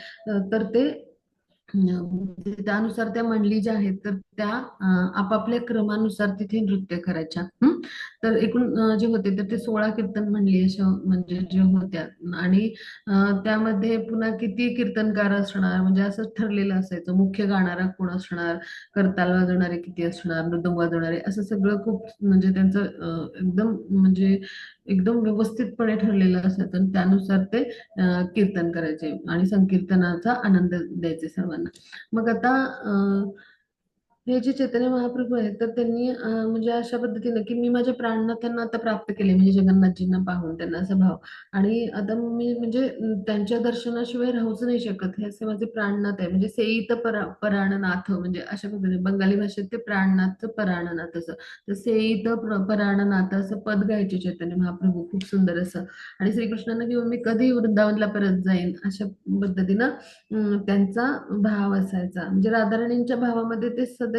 तर ते त्यानुसार त्या मंडळी ज्या आहेत तर त्या आपापल्या क्रमानुसार तिथे नृत्य करायच्या. तर एकूण जे होते तर ते 16 कीर्तन मंडळी अशा म्हणजे जे होत्या. आणि त्यामध्ये पुन्हा किती कीर्तनकार असणार म्हणजे असं ठरलेलं असायचं. मुख्य गाणारा कोण असणार, करताल वाजवणारे किती असणार, मृदंग वाजवणारे, असं सगळं खूप म्हणजे त्यांचं एकदम म्हणजे एकदम व्यवस्थितपणे ठरलेलं असायचं आणि त्यानुसार ते कीर्तन करायचे आणि संकीर्तनाचा आनंद द्यायचे सर्वांना. मग आता हे जे चैतन्य महाप्रभू आहेत तर त्यांनी म्हणजे अशा पद्धतीने की मी माझ्या प्राणनाथांना आता प्राप्त केले म्हणजे जगन्नाथजींना पाहून त्यांना असा भाव. आणि आता मी म्हणजे त्यांच्या दर्शनाशिवाय राहूच नाही शकत, हे असे माझे प्राणनाथ आहे. म्हणजे सेईत पराणनाथ म्हणजे अशा पद्धतीने बंगाली भाषेत ते प्राणनाथचं पराणनाथ असं. तर सेईत पराणनाथ असं पद गायचे चैतन्य महाप्रभू खूप सुंदर असं. आणि श्रीकृष्णांना किंवा मी कधी वृंदावनला परत जाईन अशा पद्धतीनं त्यांचा भाव असायचा. म्हणजे राधाराणींच्या भावामध्ये ते सदैव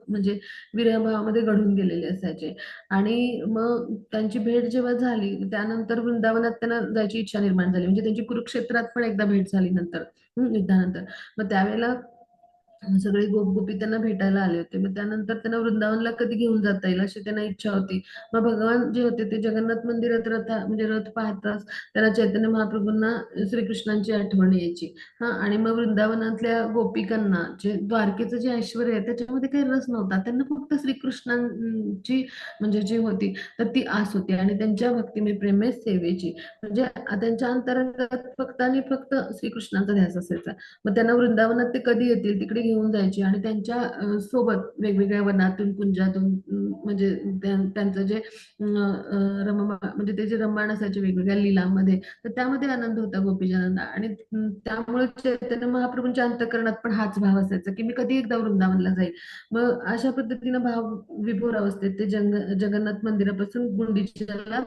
म्हणजे विरह भावामध्ये घडून गेलेले असायचे. आणि मग त्यांची भेट जेव्हा झाली त्यानंतर वृंदावनात त्यांना जायची इच्छा निर्माण झाली. म्हणजे त्यांची कुरुक्षेत्रात पण एकदा भेट झाली नंतर युद्धानंतर. मग त्यावेळेला सगळे गोपगोपी त्यांना भेटायला आले होते. मग त्यानंतर त्यांना वृंदावनला कधी घेऊन जाता येईल अशी त्यांना इच्छा होती. मग भगवान जे होते ते जगन्नाथ मंदिरात म्हणजे रथ पाहताच त्यांना चैतन्य महाप्रभूंना श्रीकृष्णांची आठवण यायची. आणि मग वृंदावनातल्या गोपिकांना जे द्वारकेचं जे ऐश्वर्य आहे त्याच्यामध्ये काही रस नव्हता. त्यांना फक्त श्रीकृष्णांची म्हणजे जी होती तर ती आस होती आणि त्यांच्या भक्तिमय प्रेमय सेवेची. म्हणजे त्यांच्या अंतरंगात फक्त आणि फक्त श्रीकृष्णांचा ध्यास असायचा. मग त्यांना वृंदावनात ते कधी येतील तिकडे घेऊन जायचे आणि त्यांच्या सोबत वेगवेगळ्या वनातून कुंजातून म्हणजे त्यांचं जे म्हणजे ते जे रममाण असायचे वेगवेगळ्या लीलांमध्ये तर त्यामध्ये आनंद होता गोपीजनांना. आणि त्यामुळे चैतन्य महाप्रभूंच्या अंतःकरणात पण हाच भाव असायचा की मी कधी एकदा वृंदावनला जाईल. मग अशा पद्धतीनं भाव विभोर अवस्थेत ते जगन्नाथ मंदिरापासून गुंडीच्याला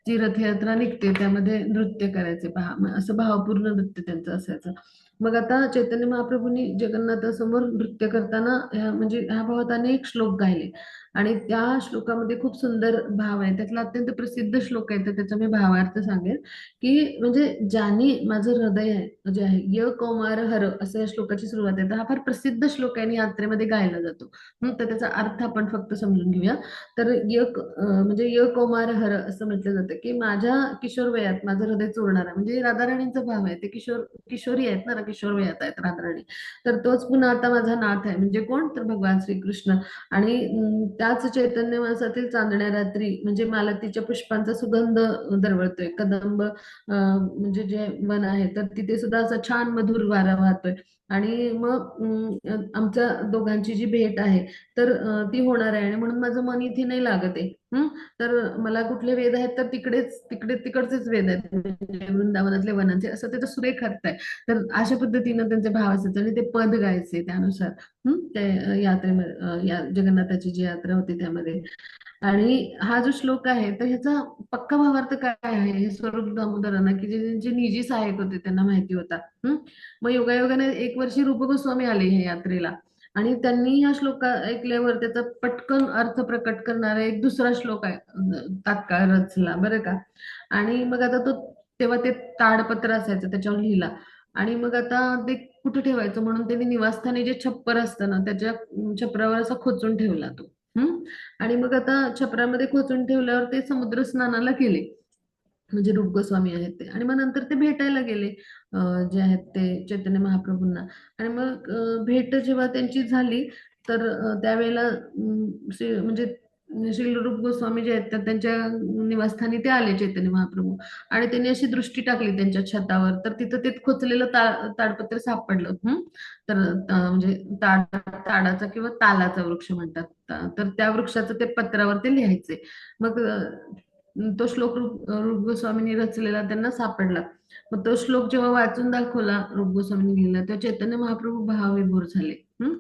जी रथयात्रा निघते त्यामध्ये नृत्य करायचे पहा. मग असं भावपूर्ण नृत्य त्यांचं असायचं. मग आता चैतन्य महाप्रभूंनी जगन्नाथासमोर नृत्य करताना म्हणजे ह्या भावात अनेक श्लोक गायले. आणि त्या श्लोकामध्ये खूप सुंदर भाव आहे. त्यातला अत्यंत प्रसिद्ध श्लोक आहे तर त्याचा मी भावार्थ सांगेन की म्हणजे ज्याने माझं हृदय आहे जे आहे य कौमार हर असं या श्लोकाची सुरुवात आहे. तर हा फार प्रसिद्ध श्लोक आहे आणि यात्रेमध्ये गायला जातो. तर त्याचा अर्थ आपण फक्त समजून घेऊया. तर म्हणजे य कौमार हर असं म्हटलं जातं की माझ्या किशोर वयात माझं हृदय चोरणारा म्हणजे राधाराणींचा भाव आहे. ते किशोरी आहेत ना, किशोर वयात आहेत राधाराणी. तर तोच पुन्हा आता माझा नाथ आहे म्हणजे कोण तर भगवान श्रीकृष्ण. आणि त्याच चैतन्य मासातील चांदण्या रात्री म्हणजे मालतीच्या पुष्पांचा सुगंध दरवळतोय. कदंब म्हणजे जे वन आहे तर तिथे सुद्धा असा छान मधुर वारा वाहतोय. आणि मग आमच्या दोघांची जी भेट आहे तर ती होणार आहे आणि म्हणून माझं मन इथे नाही लागत आहे. तर मला कुठले वेद आहेत तर तिकडचेच वेद आहेत म्हणजे वृंदावनातले वनांचे असं त्याचं सुरेख अर्थ आहे. तर अशा पद्धतीनं त्यांचे भाव असायचे आणि ते पद गायचे त्यानुसार ते यात्रेमध्ये जगन्नाथाची जी यात्रा होती त्यामध्ये. आणि हा जो श्लोक आहे तर ह्याचा पक्का भावार्थ काय आहे हे स्वरूप दामोदरांना की जे त्यांचे निजी सहाय्यक होते त्यांना माहिती होता. मग योगायोगाने एक वर्षी रूप गोस्वामी आले ह्या यात्रेला. आणि त्यांनी हा श्लोक ऐकल्यावर त्याचा पटकन अर्थ प्रकट करणारा एक दुसरा श्लोक आहे तात्काळ रचला बरं का. आणि मग आता तो तेव्हा ते ताडपत्र असायचं त्याच्यावर लिहिला. आणि मग आता ते कुठे ठेवायचं म्हणून त्यांनी निवासस्थानी जे छप्पर असतं ना त्याच्या छपरावर असा खोचून ठेवला तो. आणि मग आता छपरामध्ये खोचून ठेवल्यावर ते समुद्र स्नानाला गेले म्हणजे रूप गोस्वामी आहेत ते. आणि मग नंतर ते भेटायला गेले जे आहेत ते चैतन्य महाप्रभूंना. आणि मग भेट जेव्हा त्यांची झाली तर त्यावेळेला म्हणजे श्री रूप गोस्वामी जे आहेत तर त्यांच्या निवासस्थानी ते आले चैतन्य महाप्रभू. आणि त्यांनी अशी दृष्टी टाकली त्यांच्या छतावर तर तिथं ते खोचलेलं ताडपत्र सापडलं. तर म्हणजे ताडाचा किंवा तालाचा वृक्ष म्हणतात. तर त्या वृक्षाचं ते पत्रावर ते लिहायचे. मग तो श्लोक रूप गोस्वामींनी रचलेला त्यांना सापडला. मग तो श्लोक जेव्हा वाचून दाखवला रूप गोस्वामींनी लिहिला तेव्हा चैतन्य महाप्रभू भावविभोर झाले. हं?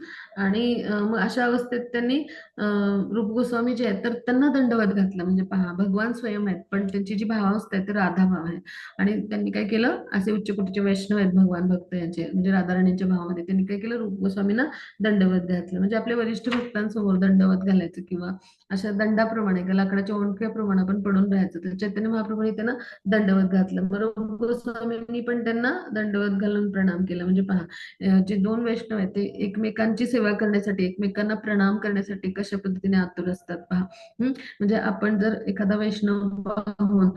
आणि मग अशा अवस्थेत त्यांनी रूप गोस्वामी जे आहेत तर त्यांना दंडवत घातला. म्हणजे पहा, भगवान स्वयं आहेत पण त्यांची जी भावावस्था आहे ते राधा भाव आहे. आणि त्यांनी काय केलं, असे उच्च कोटीचे वैष्णव आहेत भगवान भक्त यांचे म्हणजे राधाराणींच्या भावामध्ये, त्यांनी काय केलं, रूप गोस्वामींना दंडवत घातलं. म्हणजे आपल्या वरिष्ठ भक्तांसमोर दंडवत घालायचं किंवा अशा दंडाप्रमाणे लाकडाच्या ओंडक्याप्रमाणे आपण पडून राहायचं. तर चैतन्य महाप्रभूंनी त्यांना दंडवत घातलं. मग रूप गोस्वामींनी पण त्यांना दंडवत घालून प्रणाम केला. म्हणजे पहा, जे दोन वैष्णव आहेत ते एकमेकांची सेवा करण्यासाठी, एकमेकांना प्रणाम करण्यासाठी कशा पद्धतीने आतुर असतात पहा. म्हणजे आपण जर एखादा वैष्णव पाहून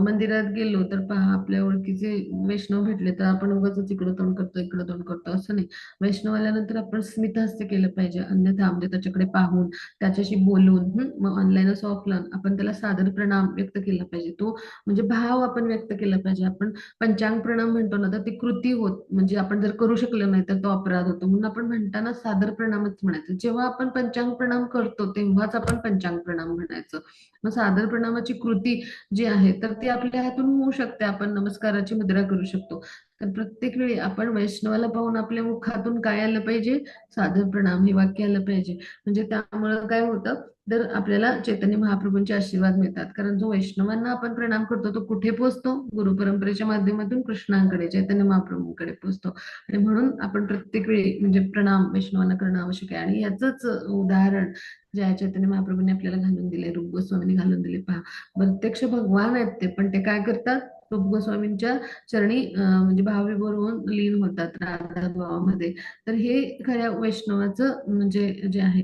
मंदिरात गेलो तर पहा, आपल्या ओळखीचे वैष्णव भेटले तर आपण उगाच इकडं तोंड करतो इकडं तोंड करतो असं नाही. वैष्णव आल्यानंतर आपण स्मितहास्य केलं पाहिजे, अन्यथा म्हणजे त्याच्याकडे पाहून त्याच्याशी बोलून, मग ऑनलाईन असो ऑफलाईन आपण त्याला सादर प्रणाम व्यक्त केला पाहिजे. तो म्हणजे भाव आपण व्यक्त केला पाहिजे. आपण पंचांग प्रणाम म्हणतो ना, तर ती कृती होत म्हणजे आपण जर करू शकलो नाही तर तो अपराध होतो. म्हणून आपण म्हणताना सादर प्रणामच म्हणायचं. जेव्हा आपण पंचांग प्रणाम करतो तेव्हाच आपण पंचांग प्रणाम म्हणायचं. मग सादर प्रणामाची कृती जी आहे तर ती आपल्या हातून होऊ शकते. आपण नमस्काराची मुद्रा करू शकतो. तर प्रत्येक वेळी आपण वैष्णवाला पाहून आपल्या मुखातून काय आलं पाहिजे, सादर प्रणाम हे वाक्य आलं पाहिजे. म्हणजे त्यामुळं काय होतं, तर आपल्याला चैतन्य महाप्रभूंचे आशीर्वाद मिळतात. कारण जो वैष्णवांना आपण प्रणाम करतो तो कुठे पोहोचतो, गुरु परंपरेच्या माध्यमातून कृष्णांकडे, चैतन्य महाप्रभूंकडे पोहोचतो. आणि म्हणून आपण प्रत्येक वेळी म्हणजे प्रणाम वैष्णवांना करणं आवश्यक आहे. आणि याचंच उदाहरण जे आहे चैतन्य महाप्रभूंनी आपल्याला घालून दिले, रूप गोस्वामींनी घालून दिले. पहा, प्रत्यक्ष भगवान आहेत ते, पण ते काय करतात, रूप गोस्वामींच्या चरणी म्हणजे भावविभोर होऊन लीन होतात राधा भावामध्ये. तर हे खऱ्या वैष्णवाचं म्हणजे जे आहे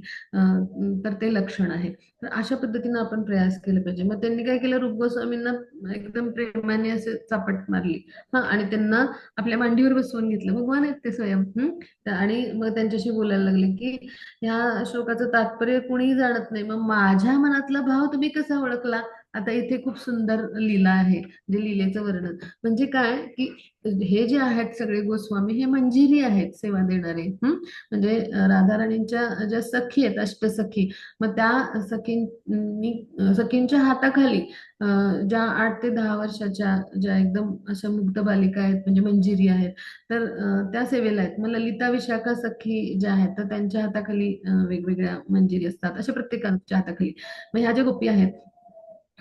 तर ते लक्षण आहे. तर अशा पद्धतीनं आपण प्रयास केले पाहिजे. मग त्यांनी काय केलं, रूप गोस्वामींना एकदम प्रेमाने असे चापट मारली आणि त्यांना आपल्या मांडीवर बसवून घेतलं. भगवान आहेत ते स्वयं. आणि मग त्यांच्याशी बोलायला लागले की ह्या श्लोकाचं तात्पर्य कोणीही जाणत नाही, मग माझ्या मनातला भाव तुम्ही कसा ओळखला. आता इथे खूप सुंदर लीला आहे, जे लीलेचं वर्णन म्हणजे काय की हे जे आहेत सगळे गोस्वामी हे मंजिरी आहेत सेवा देणारे. म्हणजे राधाराणींच्या ज्या सखी आहेत अष्टसखी, मग त्या सखींच्या हाताखाली ज्या 8 ते 10 वर्षाच्या ज्या एकदम अशा मुग्ध बालिका आहेत म्हणजे मंजिरी आहेत, तर त्या सेवेला आहेत. मग ललिता विशाखा सखी ज्या आहेत तर त्यांच्या हाताखाली वेगवेगळ्या मंजिरी असतात, अशा प्रत्येकाच्या हाताखाली. मग ह्या ज्या गोपी आहेत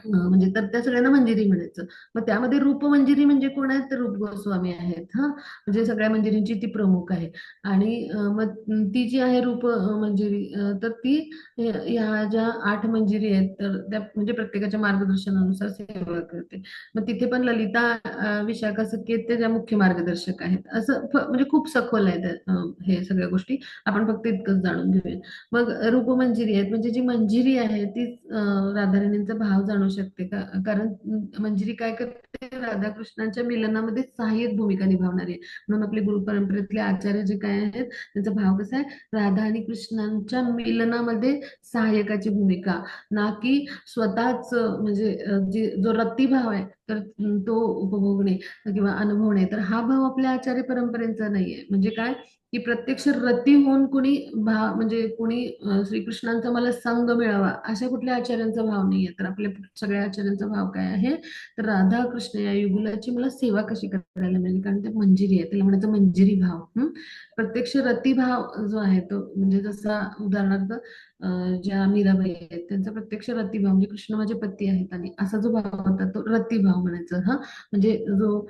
म्हणजे तर त्या सगळ्यांना मंजिरी म्हणायचं. मग त्यामध्ये रूप मंजिरी म्हणजे कोण आहेत, तर रूप गोस्वामी आहेत. म्हणजे सगळ्या मंजिरींची ती प्रमुख आहे. आणि मग ती जी आहे रूप मंजिरी, तर ती ह्या ज्या 8 मंजिरी आहेत तर त्या म्हणजे प्रत्येकाच्या मार्गदर्शनानुसार सेवा करते. मग तिथे पण ललिता विशाखा सखी आहेत, ते ज्या मुख्य मार्गदर्शक आहेत. असं म्हणजे खूप सखोल आहे हे सगळ्या गोष्टी. आपण फक्त इतकंच जाणून घेऊया. मग रूपमंजिरी आहेत म्हणजे जी मंजिरी आहे ती राधाराणींचा भाव जाणू शकते का, कारण मंजिरी काय करते, राधाकृष्णांच्या मिलनामध्ये सहाय्यक भूमिका निभावणारी आहे. म्हणून आपले गुरु परंपरेतले आचार्य जे काय आहेत त्यांचा भाव कसा आहे, राधा आणि कृष्णांच्या मिलनामध्ये सहाय्यकाची भूमिका, ना की स्वतःच म्हणजे जो रतिभाव आहे तर तो उपभोगणे किंवा अनुभवणे. तर हा भाव आपल्या आचार्य परंपरेचा नाहीये. म्हणजे काय की प्रत्यक्ष रती होऊन कुणी म्हणजे कुणी श्रीकृष्णांचा मला संग मिळावा अशा कुठल्या आचार्यांचा भाव नाहीये. तर आपल्या सगळ्या आचार्यांचा भाव काय आहे, तर राधा कृष्ण या युगुलाची मला सेवा कशी करायला मिळेल, कारण ते मंजिरी आहे, त्याला म्हणायचं मंजिरी भाव. प्रत्यक्ष रती भाव जो आहे तो म्हणजे जसा उदाहरणार्थ ज्या मीराबाई आहेत त्यांचा प्रत्यक्ष रतिभाव म्हणजे कृष्ण माझे पती आहेत आणि असा जो भाव होता तो रतिभाव म्हणायचा. म्हणजे जो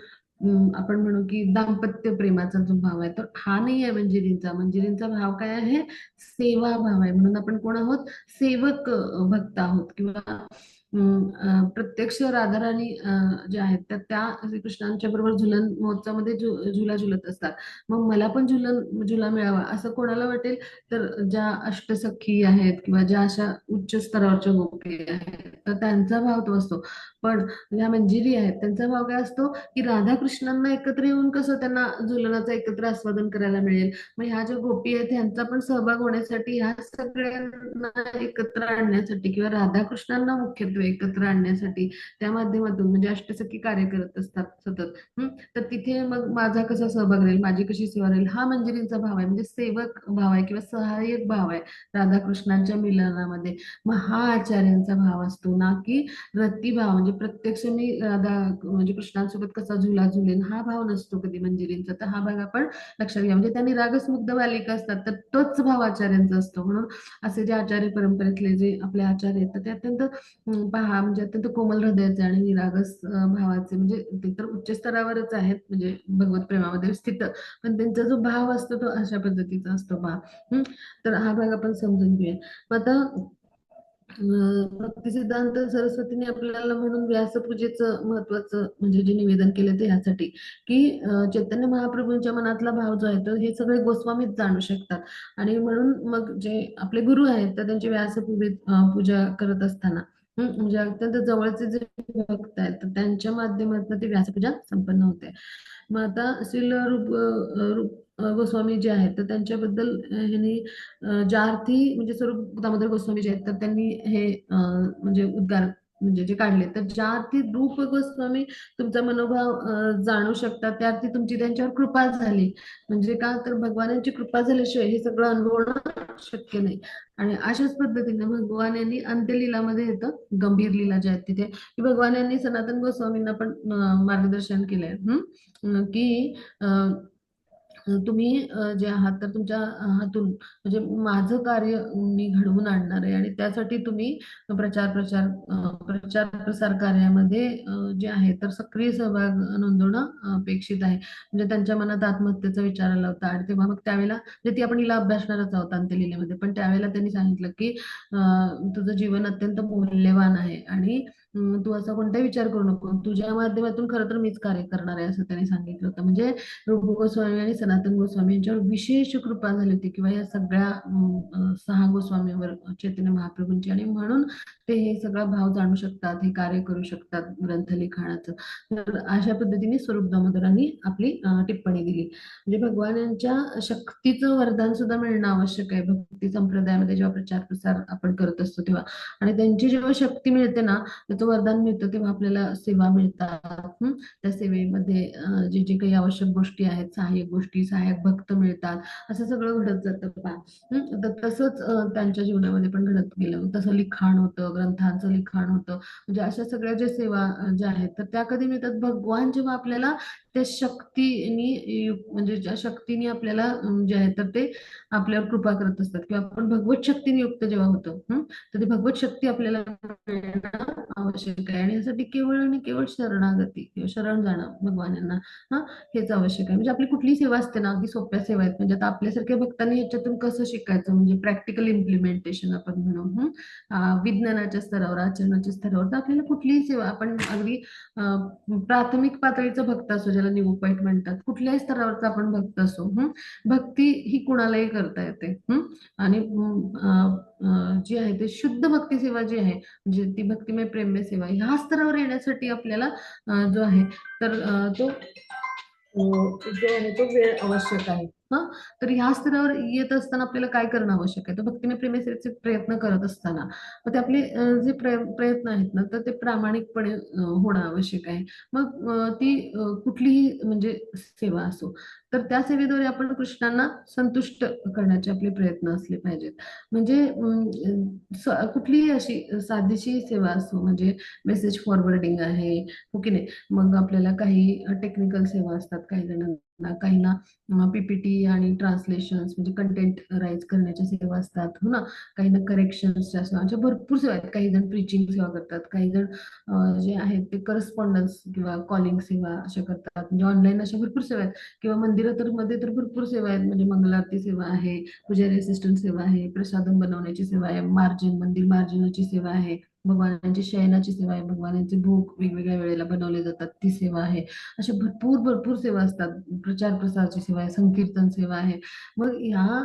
आपण म्हणू की दाम्पत्य प्रेमाचा जो भाव आहे तर हा नाही आहे मंजिरींचा. मंजिरींचा भाव काय आहे, सेवा भाव आहे. म्हणून आपण कोण आहोत, सेवक भक्त आहोत. किंवा प्रत्यक्ष राधाराणी ज्या आहेत तर त्या श्रीकृष्णांच्या बरोबर झुलन महोत्सवामध्ये झुला झुलत असतात. मग मला पण झुला मिळावा असं कोणाला वाटेल, तर ज्या अष्टसखी आहेत किंवा ज्या अशा उच्च स्तरावरच्या गोपी आहेत तर त्यांचा भाव तो असतो. पण ज्या मंजिरी आहेत त्यांचा भाव काय असतो की राधाकृष्णांना एकत्र येऊन कसं त्यांना झुलनाचं एकत्र आस्वादन करायला मिळेल. मग ह्या ज्या गोपी आहेत ह्यांचा पण सहभाग होण्यासाठी, ह्या सगळ्यांना एकत्र आणण्यासाठी किंवा राधाकृष्णांना मुख्यत्वे एकत्र आणण्यासाठी त्या माध्यमातून म्हणजे अष्टसखी कार्य करत असतात सतत. तर तिथे मग माझा कसा सहभाग राहील, माझी कशी सेवा राहील, हा मंजिरींचा भाव आहे. म्हणजे सेवक भाव आहे किंवा सहाय्यक भाव आहे राधाकृष्णांच्या मिलनामध्ये. मग हा आचार्यांचा भाव असतो. ना की रतिभाव, म्हणजे प्रत्यक्ष मी म्हणजे कृष्णांसोबत कसा झुला झुलेन हा भाव नसतो कधी मंजिरींचा. तर हा भाग आपण लक्षात घ्या. म्हणजे त्यांनी रागसमुग्ध बालिका असतात तर तोच भाव आचार्यांचा असतो. म्हणून असे जे आचार्य परंपरेतले जे आपले आचार्य आहेत तर ते अत्यंत पहा म्हणजे अत्यंत कोमल हृदयाचे आणि निरागस भावाचे, म्हणजे ते तर उच्च स्तरावरच आहेत म्हणजे भगवत प्रेमामध्ये स्थित, पण त्यांचा जो भाव असतो तो अशा पद्धतीचा असतो भाव. तर हा भाग आपण समजून घेऊया. मग आता भक्ती सिद्धांत सरस्वतीने आपल्याला म्हणून व्यासपूजेचं महत्वाचं म्हणजे जे निवेदन केलं ते ह्यासाठी की चैतन्य महाप्रभूंच्या मनातला भाव जो आहे तो हे सगळे गोस्वामीच जाणू शकतात. आणि म्हणून मग जे आपले गुरु आहेत तर त्यांची व्यासपूजेत पूजा करत असताना म्हणजे अत्यंत जवळचे जे भक्त आहेत तर त्यांच्या माध्यमातून ती व्यासपूजा संपन्न होते. मग आता श्रील रूप गोस्वामी जे आहेत तर त्यांच्याबद्दल ह्यांनी ज्या अर्थी म्हणजे स्वरूप दामोदर गोस्वामी जे आहेत तर त्यांनी हे म्हणजे उद्गार म्हणजे जे काढले तर ज्या अर्थी रूप गोस्वामी तुमचा मनोभाव जाणू शकतात त्या अर्थी तुमची त्यांच्यावर कृपा झाली. म्हणजे का तर भगवानांची कृपा झाल्याशिवाय हे सगळं अनुभवणं शक्य नाही. आणि अशाच पद्धतीने भगवान यांनी अंत्यलीलामध्ये येतं गंभीर लीला ज्या आहेत तिथे की भगवान यांनी सनातन गोस्वामींना पण मार्गदर्शन केलंय की तुम्ही जे आहात तर तुमच्या हातून म्हणजे माझं कार्य मी घडवून आणणार आहे आणि त्यासाठी तुम्ही प्रचार प्रसार कार्यामध्ये जे आहे तर सक्रिय सहभाग नोंदवणं अपेक्षित आहे. म्हणजे त्यांच्या मनात आत्महत्येचा विचार आला होता आणि तेव्हा मग त्यावेळेला म्हणजे ती आपण हिला अभ्यासणारच आहोत अंत्यलीलेमध्ये, पण त्यावेळेला त्यांनी सांगितलं की तुझं जीवन अत्यंत मौल्यवान आहे आणि तू असा कोणताही विचार करू नको, तुझ्या माध्यमातून खरं तर मीच कार्य करणार आहे असं त्यांनी सांगितलं होतं. म्हणजे रूप गोस्वामी आणि सनातन गोस्वामी यांच्यावर विशेष कृपा झाली होती किंवा या सगळ्या 6 गोस्वामीवर चैतन्य महाप्रभूंची, आणि म्हणून ते हे सगळा भाव जाणू शकतात, हे कार्य करू शकतात ग्रंथलिखाणाचं. तर अशा पद्धतीने स्वरूप दामोदरांनी आपली टिप्पणी दिली. म्हणजे भगवान यांच्या शक्तीचं वरदान सुद्धा मिळणं आवश्यक आहे भक्ती संप्रदायामध्ये जेव्हा प्रचार प्रसार आपण करत असतो तेव्हा. आणि त्यांची जेव्हा शक्ती मिळते ना त्याचं वरदान मिळतं तेव्हा आपल्याला सेवा मिळतात. त्या सेवेमध्ये जे जे काही आवश्यक गोष्टी आहेत, सहाय्यक गोष्टी, सहाय्यक भक्त मिळतात, असं सगळं घडत जातं पहा. तर तसंच त्यांच्या जीवनामध्ये पण घडत गेलं. तसं लिखाण होतं, ग्रंथांचं लिखाण होतं. म्हणजे अशा सगळ्या ज्या सेवा ज्या आहेत तर त्या कधी मिळतात भगवान जेव्हा आपल्याला त्या शक्तीने म्हणजे ज्या शक्तीने आपल्याला जे आहे तर ते आपल्यावर कृपा करत असतात किंवा आपण भगवत शक्तीने युक्त जेव्हा होतो तर ती भगवत शक्ती आपल्याला मिळणं आवश्यक आहे. आणि यासाठी केवळ आणि केवळ शरणागती किंवा शरण जाणं भगवान यांना हा हेच आवश्यक आहे. म्हणजे आपली कुठलीही सेवा असते ना अगदी सोप्या सेवा आहेत. म्हणजे आता आपल्यासारख्या भक्तांनी याच्यातून कसं शिकायचं म्हणजे प्रॅक्टिकल इम्प्लिमेंटेशन आपण म्हणू विज्ञानाच्या स्तरावर आचरणाच्या स्तरावर तर आपल्याला कुठलीही सेवा आपण अगदी प्राथमिक पातळीचा भक्त असो ज्याला निवपाईट म्हणतात, कुठल्याही स्तरावरचा आपण भक्त असो भक्ती ही कुणालाही करता येते. आणि जी आहे ते शुद्ध भक्ती सेवा जी आहे म्हणजे ती भक्तिमय प्रेममय सेवा ह्या स्तरावर येण्यासाठी आपल्याला जो आहे तर जो आहे तो वेळ आवश्यक आहे. हा तर ह्या स्तरावर येत असताना आपल्याला काय करणं आवश्यक आहे तर भक्तिमय प्रेममय सेवेचे प्रयत्न करत असताना मग ते आपले जे प्रयत्न आहेत ना तर ते प्रामाणिकपणे होणं आवश्यक आहे. मग ती कुठलीही म्हणजे सेवा असो तर त्या सेवेद्वारे आपण कृष्णांना संतुष्ट करण्याचे आपले प्रयत्न असले पाहिजेत. म्हणजे कुठलीही अशी साधीशी सेवा असो म्हणजे मेसेज फॉरवर्डिंग आहे हो की नाही. मग आपल्याला काही टेक्निकल सेवा असतात, काही जणांना काहींना पीपीटी आणि ट्रान्सलेशन म्हणजे कंटेंट राईज करण्याच्या सेवा असतात हो ना. काहींना करेक्शन्सच्या सेवा अशा भरपूर सेवा आहेत. काही जण प्रीचिंग सेवा करतात, काही जण जे आहेत ते करस्पॉन्डन्स किंवा कॉलिंग सेवा अशा करतात. म्हणजे ऑनलाईन अशा भरपूर सेवा आहेत किंवा मंदिरात तर मध्ये तर भरपूर सेवा आहेत. म्हणजे मंगलारती सेवा आहे, पुजारी असिस्टंट सेवा आहे, प्रसादम बनवण्याची सेवा आहे, मार्जिन मंदिर मार्जिनाची सेवा आहे, भगवानांची शयनाची सेवा आहे, भगवानांचे भोग वेगवेगळ्या वेळेला बनवले जातात ती सेवा आहे. अशा भरपूर भरपूर सेवा असतात. प्रचार प्रसारची सेवा आहे, संकीर्तन सेवा आहे. मग ह्या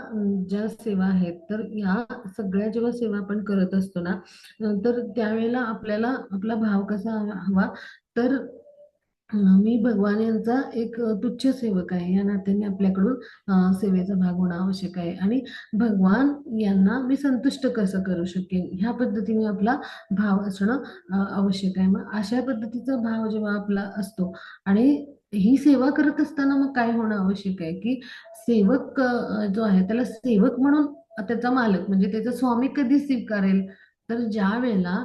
ज्या सेवा आहेत तर ह्या सगळ्या जेव्हा सेवा आपण करत असतो ना तर त्यावेळेला आपल्याला आपला भाव कसा हवा तर मी भगवान यांचा एक तुच्छ सेवक आहे या नात्याने आपल्याकडून सेवेचा भाग होणं आवश्यक आहे. आणि भगवान यांना मी संतुष्ट कसं करू शकेन ह्या पद्धतीने आपला भाव असणं आवश्यक आहे. मग अशा पद्धतीचा भाव जेव्हा आपला असतो आणि ही सेवा करत असताना मग काय होणं आवश्यक आहे की सेवक जो आहे त्याला सेवक म्हणून त्याचा मालक म्हणजे त्याचा स्वामी कधी स्वीकारेल तर ज्या वेळेला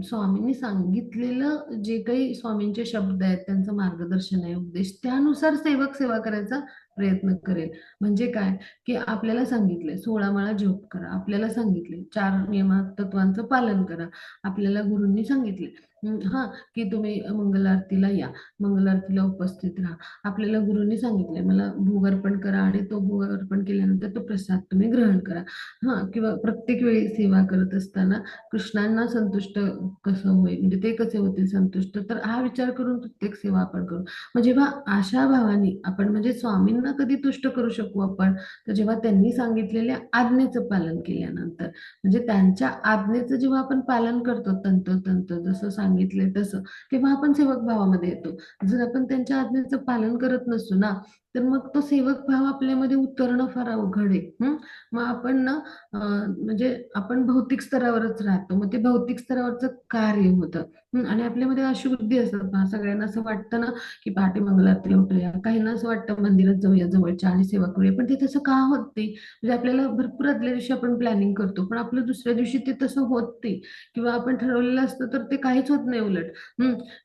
स्वामींनी सांगितलेलं जे काही स्वामींचे शब्द आहेत, त्यांचं मार्गदर्शन आहे, उपदेश, त्यानुसार सेवक सेवा करायचा प्रयत्न करेल. म्हणजे काय, की आपल्याला सांगितलंय 16 माळा जप करा, आपल्याला सांगितले 4 नियमा तत्वांचं पालन करा, आपल्याला गुरूंनी सांगितले हा की तुम्ही मंगल आरतीला या, मंगल आरतीला उपस्थित राहा, आपल्याला गुरूंनी सांगितलंय मला भोग अर्पण करा आणि तो भोग अर्पण केल्यानंतर तो प्रसाद तुम्ही ग्रहण करा. हा, किंवा प्रत्येक वेळी सेवा करत असताना कृष्णांना संतुष्ट कसं होईल, म्हणजे ते कसे होतील संतुष्ट, तर हा विचार करून प्रत्येक सेवा आपण करू. मग जेव्हा अशा भावाने आपण म्हणजे स्वामींना कधी तुष्ट करू शकू आपण, तर जेव्हा त्यांनी सांगितलेल्या आज्ञेचं पालन केल्यानंतर, म्हणजे त्यांच्या आज्ञेचं जेव्हा आपण पालन करतो तंतोतंत जसं सांगितलंय तसं, तेव्हा आपण सेवक भावामध्ये येतो. जर आपण त्यांच्या आज्ञेचं पालन करत नसतो ना, तर मग तो सेवक भाव आपल्यामध्ये उतरणं फार अवघड आहे. मग आपण ना म्हणजे आपण भौतिक स्तरावरच राहतो, मग ते भौतिक स्तरावरचं कार्य होतं. आणि आपल्यामध्ये अशी बुद्धी असतात ना, सगळ्यांना असं वाटतं ना की पहाटे मंगलारतीला उठूया, काहींना असं वाटतं मंदिरात जाऊया जवळच्या आणि सेवा करूया, पण ते तसं का होत नाही. म्हणजे आपल्याला भरपूर आदल्या दिवशी आपण प्लॅनिंग करतो, पण आपलं दुसऱ्या दिवशी ते तसं होत नाही, किंवा आपण ठरवलेलं असतं तर ते काहीच होत नाही उलट.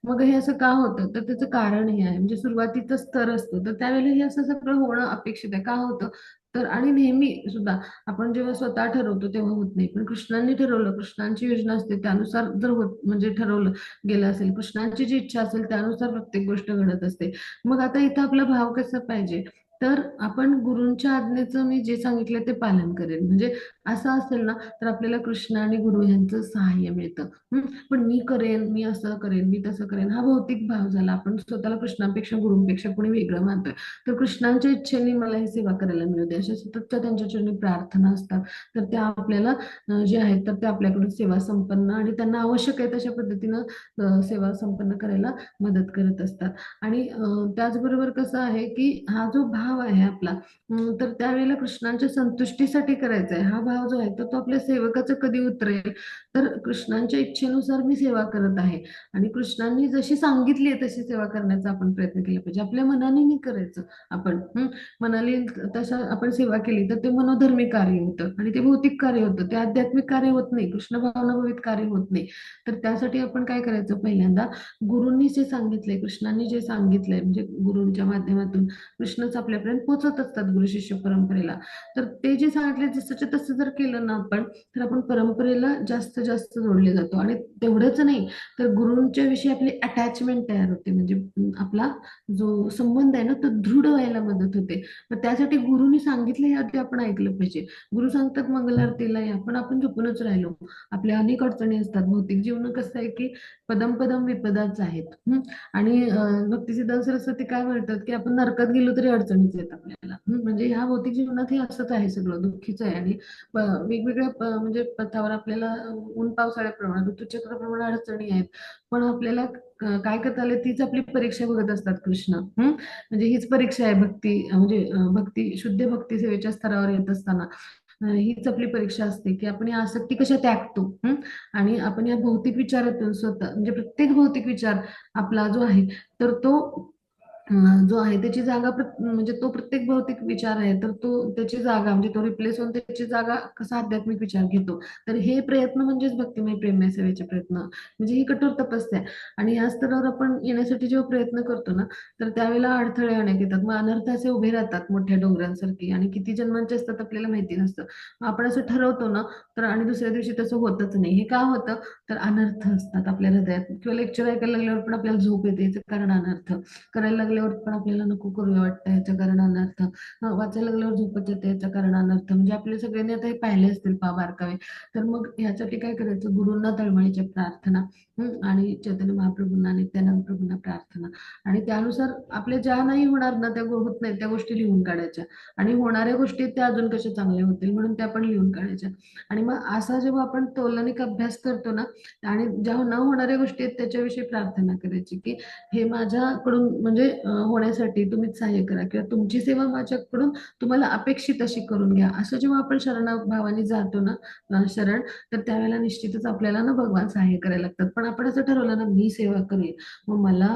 मग हे असं का होतं, तर त्याचं कारण हे आहे, म्हणजे सुरुवातीचं स्तर असतं, तर त्यावेळेला हे असं सगळं होणं अपेक्षित आहे. का होतं, तर आणि नेहमी सुद्धा आपण जेव्हा स्वतः ठरवतो तेव्हा होत नाही, पण कृष्णांनी ठरवलं, कृष्णांची योजना असते त्यानुसार जर होत म्हणजे ठरवलं गेलं असेल, कृष्णांची जी इच्छा असेल त्यानुसार प्रत्येक गोष्ट घडत असते. मग आता इथं आपला भाव कसा पाहिजे, तर आपण गुरूंच्या आज्ञेचं मी जे सांगितलं ते पालन करेन. म्हणजे असं असेल ना, तर आपल्याला कृष्ण आणि गुरु यांचं सहाय्य मिळतं. पण मी करेन, मी असं करेन, मी तसं करेन, हा भौतिक भाव झाला. आपण स्वतःला कृष्णापेक्षा गुरूंपेक्षा कोणी वेगळं मानतोय. तर कृष्णांच्या इच्छेने मला ही सेवा करायला मिळू दे, अशा सततच्या त्यांच्या चरणी प्रार्थना असतात. तर त्या आपल्याला जे आहेत तर ते आपल्याकडून सेवा संपन्न आणि त्यांना आवश्यक आहे तशा पद्धतीनं सेवा संपन्न करायला मदत करत असतात. आणि त्याचबरोबर कसं आहे की हा जो भाव आहे आपला, तर त्यावेळेला कृष्णांच्या संतुष्टीसाठी करायचा आहे. हा भाव जो आहे तर तो आपल्या सेवकाचा कधी उतरेल, तर कृष्णांच्या इच्छेनुसार मी सेवा करत आहे आणि कृष्णांनी जशी सांगितली आहे तशी सेवा करण्याचा आपण प्रयत्न केला पाहिजे. आपल्या मनाने नाही करायचं आपण. मनाली तशा आपण सेवा केली तर ते मनोधर्मी कार्य होतं आणि ते भौतिक कार्य होतं, ते आध्यात्मिक कार्य होत नाही, कृष्ण भावनाभवित कार्य होत नाही. तर त्यासाठी आपण काय करायचं, पहिल्यांदा गुरूंनी जे सांगितलंय, कृष्णांनी जे सांगितलंय, म्हणजे गुरूंच्या माध्यमातून कृष्णच आपल्यापर्यंत पोहोचत असतात गुरु शिष्य परंपरेला. तर ते जे सांगितले जसंच्या तसं जर केलं ना आपण, तर आपण परंपरेला जास्त जास्त जोडले जातो. आणि तेवढंच नाही, तर गुरूंच्या विषयी आपली अटॅचमेंट तयार होते, म्हणजे आपला जो संबंध आहे ना तो दृढ व्हायला मदत होते. मग त्यासाठी गुरुनी सांगितलं हे आधी आपण ऐकलं पाहिजे. गुरु सांगतात मंगल आरतीला या, पण आपण झोपूनच राहिलो. आपल्या अनेक अडचणी असतात. भौतिक जीवन कसं आहे की पदम पदम विपदाच आहेत. आणि भक्तिसिद्धांत सरस्वती काय म्हणतात की आपण नरकात गेलो तरी अडचणीच आहेत आपल्याला. म्हणजे ह्या भौतिक जीवनात हे असंच आहे, सगळं दुःखीच आहे. आणि वेगवेगळ्या म्हणजे पथावर आपल्याला ऊन पावसाळ्याप्रमाणे ऋतुचक्राप्रमाणे अडचणी आहेत. पण आपल्याला काय करता आलं तीच आपली परीक्षा बघत असतात कृष्ण. म्हणजे हीच परीक्षा आहे भक्ती, म्हणजे भक्ती शुद्ध भक्ती सेवेच्या स्तरावर येत असताना हीच आपली परीक्षा असते की आपण या आसक्ती कशा त्यागतो. आणि आपण या भौतिक विचारातून स्वतः, म्हणजे प्रत्येक भौतिक विचार आपला जो आहे तर तो जो आहे त्याची जागा म्हणजे तो प्रत्येक भौतिक विचार आहे तर तो त्याची जागा, म्हणजे तो रिप्लेस होऊन त्याची जागा कसा आध्यात्मिक विचार घेतो. तर हे प्रयत्न म्हणजेच भक्तिमय प्रेममय सेवेचे प्रयत्न, म्हणजे ही कठोर तपस्या आहे. आणि या स्तरावर आपण येण्यासाठी जेव्हा प्रयत्न करतो ना, तर त्यावेळेला अडथळे अनेक येतात, मग अनर्थ असे उभे राहतात मोठ्या डोंगरांसारखी, आणि किती जन्मांचे असतात आपल्याला माहिती नसतं. मग आपण असं ठरवतो ना, तर आणि दुसऱ्या दिवशी तसं होतच नाही. हे का होतं, तर अनर्थ असतात आपल्या हृदयात, किंवा लेक्चर ऐकायला लागल्यावर पण आपल्याला झोप येते, याचं कारण अनर्थ. करायला लागल्यावर पण आपल्याला नको करूया वाटतं, याच्या कारणानर्थ. वाचायला लागल्यावर झोपत येते, याच्या कारणानर्थ. म्हणजे आपले सगळ्यांनी आता हे पाहिले असतील बारकावे. तर मग ह्यासाठी काय करायचं, गुरूंना तळमळीच्या प्रार्थना, आणि चैतन्य महाप्रभूंना नित्यानंद प्रभूंना प्रार्थना. आणि त्यानुसार आपल्या ज्या नाही होणार ना, त्या होत नाही त्या गोष्टी लिहून काढायच्या, आणि होणाऱ्या गोष्टी त्या अजून कशा चांगल्या होतील म्हणून त्या पण लिहून काढायच्या. आणि मग असा जेव्हा आपण तौलनिक अभ्यास करतो ना, आणि ज्या न होणाऱ्या गोष्टी आहेत त्याच्याविषयी प्रार्थना करायची की हे माझ्याकडून म्हणजे होण्यासाठी तुम्हीच सहाय्य करा किंवा तुमची सेवा माझ्याकडून तुम्हाला अपेक्षित अशी करून घ्या, असं जेव्हा आपण शरणाभावाने जातो ना, शरण, तर त्यावेळेला निश्चितच आपल्याला ना भगवान सहाय्य करायला लागतात. पण आपण असं ठरवलं ना, मी सेवा करेन, मग मला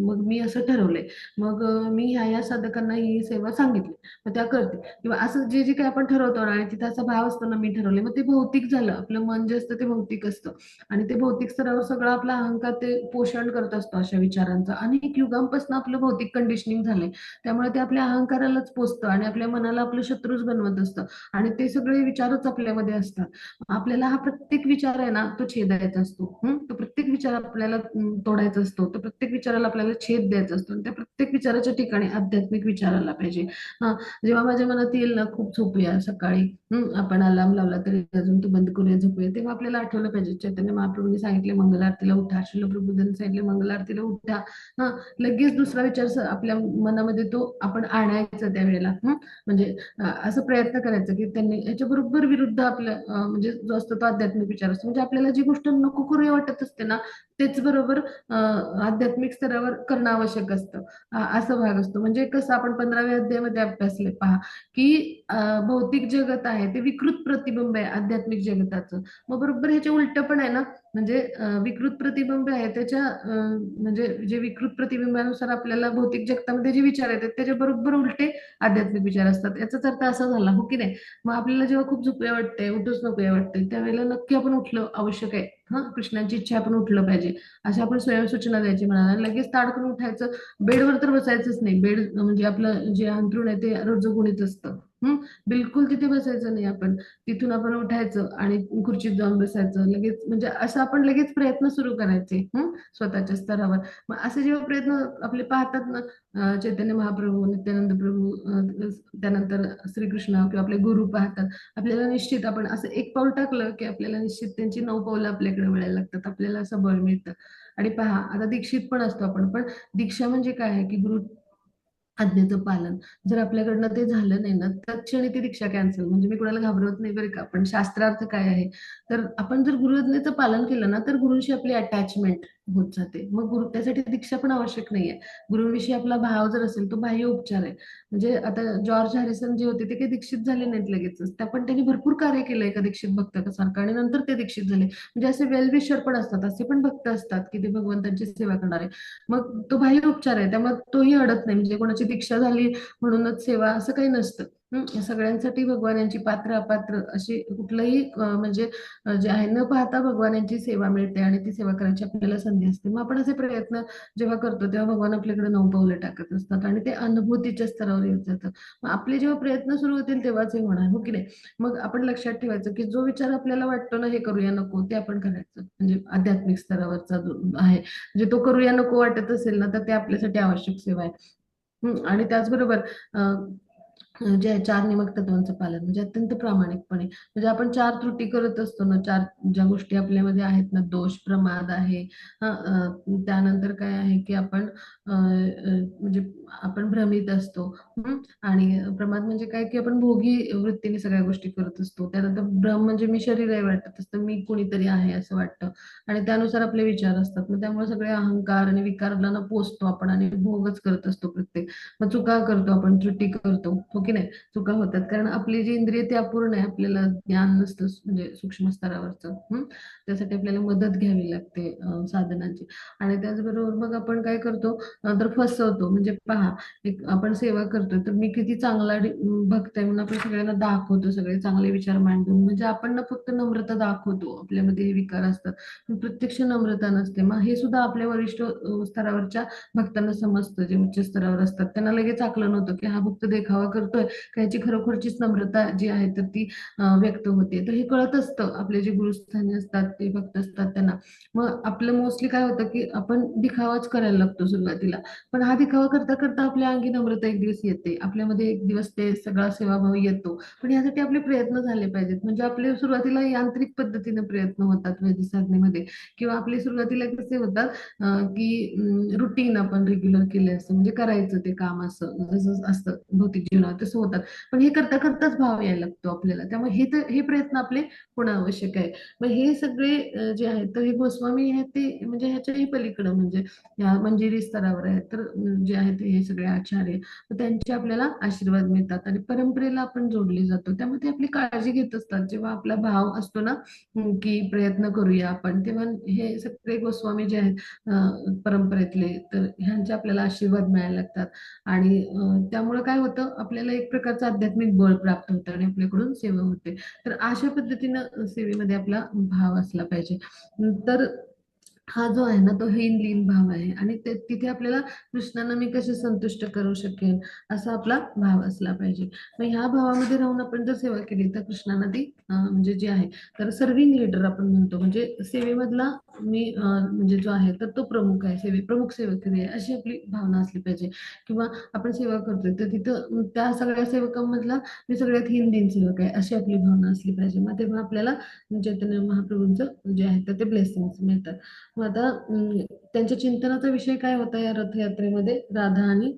मग मी असं ठरवलंय, मग मी ह्या साधकांना ही सेवा सांगितली, मग त्या करते किंवा असं जे जे काही आपण ठरवतो ना, आणि तिथं असा भाव असतो ना, मी ठरवले, मग ते भौतिक झालं. आपलं मन जे असतं ते भौतिक असतं आणि ते भौतिक स्तरावर सगळं आपला अहंकार ते पोषण करत असतो अशा विचारांचं. अनेक युगांपासून आपलं भौतिक कंडिशनिंग झालंय, त्यामुळे ते आपल्या अहंकारालाच पोचतं आणि आपल्या मनाला आपलं शत्रूच बनवत असतं आणि ते सगळे विचारच आपल्यामध्ये असतात. आपल्याला हा प्रत्येक विचार आहे ना, तो छेदायचा असतो. तो प्रत्येक विचार आपल्याला तोडायचा असतो. तो प्रत्येक विचाराला आपल्याला छेद द्यायचा असतो आणि त्या प्रत्येक विचाराच्या ठिकाणी आध्यात्मिक विचार आला पाहिजे. हा, जेव्हा माझ्या मनात येईल ना, खूप झोपूया सकाळी, आपण अलार्म लावला तरी अजून तू बंद करूया झोपूया, तेव्हा आपल्याला आठवलं पाहिजे चैतन्य महाप्रभूंनी सांगितले मंगल आरतीला उठा, शिल प्रभुदांनी सांगितले मंगल आरतीला उठा. हा, लगेच दुसरा विचार आपल्या मनामध्ये तो आपण आणायचा त्यावेळेला. म्हणजे असं प्रयत्न करायचा की त्यांनी याच्या बरोबर विरुद्ध आपलं म्हणजे जो असतो तो आध्यात्मिक विचार असतो. म्हणजे आपल्याला जी गोष्ट नको करूया वाटत असते ना, तेच बरोबर आध्यात्मिक स्तरावर करणं आवश्यक असतं. असा भाग असतो. म्हणजे कसं आपण 15व्या अध्यायामध्ये अभ्यासले पहा, की भौतिक जगत आहे ते विकृत प्रतिबिंब आहे आध्यात्मिक जगताचं. मग बरोबर ह्याच्या उलट पण आहे ना, म्हणजे विकृत प्रतिबिंब आहे त्याच्या म्हणजे जे विकृत प्रतिबिंबानुसार आपल्याला भौतिक जगतामध्ये जे विचार येतात त्याच्या बरोबर उलटे आध्यात्मिक विचार असतात. याचाच अर्थ असा झाला, हो की नाही? मग आपल्याला जेव्हा खूप झोपूया वाटतंय, उठूच नकोया वाटतंय, त्यावेळेला नक्की आपण उठलं आवश्यक आहे. हा, कृष्णाची इच्छा आपण उठलं पाहिजे, अशी आपण स्वयंसूचना द्यायची मनाला. लगेच ताडकन उठायचं, बेडवर तर बसायचंच नाही. बेड म्हणजे आपलं जे अंथरूण आहे ते रजोगुणीच असतं. बिलकुल तिथे बसायचं नाही आपण. तिथून आपण उठायचं आणि खुर्चीत जाऊन बसायचं लगेच. म्हणजे असं आपण लगेच प्रयत्न सुरू करायचे स्वतःच्या स्तरावर. मग असे जेव्हा प्रयत्न आपले पाहतात ना, चैतन्य महाप्रभू, नित्यानंद प्रभू, त्यानंतर श्रीकृष्ण किंवा आपले गुरु पाहतात, आपल्याला निश्चित आपण असं एक पाऊल टाकलं की आपल्याला निश्चित त्यांची 9 पावलं आपल्याकडे वळायला लागतात. आपल्याला असं बळ मिळतं. आणि पहा, आता दीक्षित पण असतो आपण, पण दीक्षा म्हणजे काय आहे की गुरु आज्ञेचं पालन. जर आपल्याकडनं ते झालं नाही ना, तत्क्षणी ती दीक्षा कॅन्सल. म्हणजे मी कुणाला घाबरवत नाही बरं का, पण शास्त्रार्थ काय आहे, तर आपण जर गुरुआज्ञेचं पालन केलं ना, तर गुरुंशी आपली अटॅचमेंट होत जाते. मग गुरु त्यासाठी दीक्षा पण आवश्यक नाहीये. गुरुंविषयी आपला भाव जर असेल, तो बाह्य उपचार आहे. म्हणजे आता जॉर्ज हॅरिसन जे होते ते काही दीक्षित झाले नाहीत लगेचच. त्या पण त्यांनी भरपूर कार्य केलं एका दीक्षित भक्तासारखं आणि नंतर ते दीक्षित झाले. म्हणजे असे वेल विशर पण असतात, असे पण भक्त असतात की ते भगवंतांची सेवा करणारे. मग तो बाह्य उपचार आहे, त्यामुळे तोही अडत नाही. म्हणजे कोणाची दीक्षा झाली म्हणूनच सेवा असं काही नसतं. सगळ्यांसाठी भगवान यांची पात्र अपात्र अशी कुठलंही म्हणजे जे आहे न पाहता भगवान यांची सेवा मिळते आणि ती सेवा करायची आपल्याला संधी असते. मग आपण असे प्रयत्न जेव्हा करतो तेव्हा भगवान आपल्याकडे 9 पावलं टाकत असतात आणि ते अनुभूतीच्या स्तरावर येत जातं. मग आपले जेव्हा प्रयत्न सुरू होतील तेव्हाच हे होणार, हो की नाही? मग आपण लक्षात ठेवायचं की जो विचार आपल्याला वाटतो ना हे करूया नको, ते आपण करायचं. म्हणजे आध्यात्मिक स्तरावरचा जो आहे, म्हणजे तो करूया नको वाटत असेल ना, तर ते आपल्यासाठी आवश्यक सेवा आहे. आणि त्याचबरोबर जे आहे 4 निमक तत्वांचं पालन, म्हणजे अत्यंत प्रामाणिकपणे. म्हणजे आपण 4 त्रुटी करत असतो ना, 4 ज्या गोष्टी आपल्यामध्ये आहेत ना, दोष, प्रमाद आहे. त्यानंतर काय आहे की आपण म्हणजे आपण भ्रमित असतो. आणि प्रमाद म्हणजे काय की आपण भोगी वृत्तीने सगळ्या गोष्टी करत असतो. त्यानंतर भ्रम म्हणजे मी शरीर आहे वाटत असतं, मी कोणीतरी आहे असं वाटतं आणि त्यानुसार आपले विचार असतात. मग त्यामुळे सगळे अहंकार आणि विकारांना पोचतो आपण आणि भोगच करत असतो प्रत्येक. मग चुका करतो आपण, त्रुटी करतो, हो की नाही? चुका होतात कारण आपली जी इंद्रिय ती अपूर्ण आहे, आपल्याला ज्ञान नसतं म्हणजे सूक्ष्म स्तरावरचं. त्यासाठी आपल्याला मदत घ्यावी लागते साधनांची. आणि त्याचबरोबर मग आपण काय करतो, तर फसवतो. म्हणजे पहा, एक आपण सेवा करतोय तर मी किती चांगला भक्त आहे म्हणून आपण सगळ्यांना दाखवतो, सगळे चांगले विचार मांडून. म्हणजे आपण ना फक्त नम्रता दाखवतो, आपल्यामध्ये हे विकार असतात, पण प्रत्यक्ष नम्रता नसते. मग हे सुद्धा आपल्या वरिष्ठ स्तरावरच्या भक्तांना समजतं, जे उच्च स्तरावर असतात त्यांना लगेच आकलन होतं की हा भक्त देखावा करतोय का ह्याची खरोखरचीच नम्रता जी आहे तर ती व्यक्त होते. तर हे कळत असतं आपले जे गुरुस्थानी असतात, ते भक्त असतात त्यांना. मग आपलं मोस्टली काय होतं की आपण दिखावाच करायला लागतो सुरुवातीला, पण हा दिखावा करता करता आपल्या अंगी नम्रता एक दिवस येते, आपल्यामध्ये एक दिवस ते सगळा सेवाभाव येतो. पण यासाठी आपले प्रयत्न झाले पाहिजेत. म्हणजे आपले सुरुवातीला यांत्रिक पद्धतीने प्रयत्न होतात वैदिक साधनेमध्ये, किंवा आपले सुरुवातीला कसे होतात की रुटीन आपण रेग्युलर केले असतं, म्हणजे करायचं ते काम असं जसं असतं भौतिक जीवनात, तसं होतात. पण हे करता करताच भाव यायला लागतो आपल्याला. त्यामुळे हे प्रयत्न आपले होणं आवश्यक आहे. मग हे सगळे जे आहेत तर हे गोस्वामी आहेत ते म्हणजे ह्याच्याही पलीकडं म्हणजे या मंजिरी स्तरावर आहेत. तर जे आहेत हे सगळे आचार्य तर त्यांचे आपल्याला आशीर्वाद मिळतात आणि परंपरेला आपण जोडले जातो. त्यामुळे ते आपली काळजी घेत असतात. जेव्हा आपला भाव असतो ना की प्रयत्न करूया आपण, तेव्हा हे सगळे गोस्वामी जे आहेत परंपरेतले तर ह्यांचे आपल्याला आशीर्वाद मिळायला लागतात आणि त्यामुळे काय होतं आपल्याला एक प्रकारचं आध्यात्मिक बळ प्राप्त होतं आणि आपल्याकडून सेवा होते. तर अशा पद्धतीनं सेवेमध्ये आपला भाव असला पाहिजे. तर हा जो आहे ना तो हीन भाव आहे आणि तिथे आपल्याला कृष्णांना मी कसे संतुष्ट करू शकेन असा आपला भाव असला पाहिजे. मग ह्या भावामध्ये राहून आपण जर सेवा केली तर कृष्णांना ती म्हणजे जे आहे तर सर्विंग लीडर आपण म्हणतो म्हणजे सेवेमधला मी म्हणजे जो आहे तर तो प्रमुख आहे, प्रमुख सेवेकरी आहे अशी आपली भावना असली पाहिजे. किंवा आपण सेवा करतोय तर तिथं त्या सगळ्या सेवकांमधला मी सगळ्यात हीन सेवक आहे अशी आपली भावना असली पाहिजे. मग तेव्हा आपल्याला चैतन्य महाप्रभूंचं जे आहे तर ते ब्लेसिंग्स मिळतात. मग आता त्यांच्या चिंतनाचा विषय काय होता या रथयात्रेमध्ये राधा आणि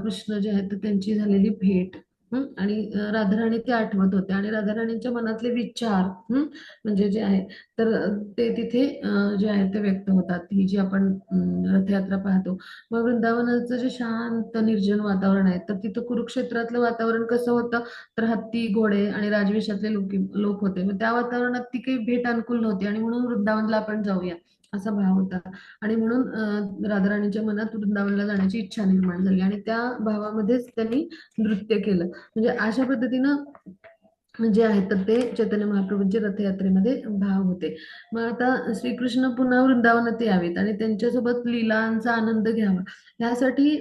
कृष्ण जे आहेत तर त्यांची झालेली भेट. आणि राधाराणी ते आठवत होते आणि राधाराणींच्या मनातले विचार म्हणजे जे आहे तर ते तिथे जे आहे ते व्यक्त होतात. ही जी आपण रथयात्रा पाहतो मग वृंदावनाचं जे शांत निर्जन वातावरण आहे तर तिथं कुरुक्षेत्रातलं वातावरण कसं होतं तर हत्ती घोडे आणि राजवेशातले लोक होते. मग त्या वातावरणात ती काही भेट अनुकूल नव्हती आणि म्हणून वृंदावनला आपण जाऊया असा भाव होता आणि म्हणून राधाराणीच्या मनात वृंदावनला जाण्याची इच्छा निर्माण झाली आणि त्या भावामध्येच त्यांनी नृत्य केलं. म्हणजे अशा पद्धतीनं जे आहेत तर ते चैतन्य महाप्रभूंचे रथयात्रेमध्ये भाव होते. मग आता श्रीकृष्ण पुन्हा वृंदावनात यावेत आणि त्यांच्यासोबत लीलांचा आनंद घ्यावा यासाठी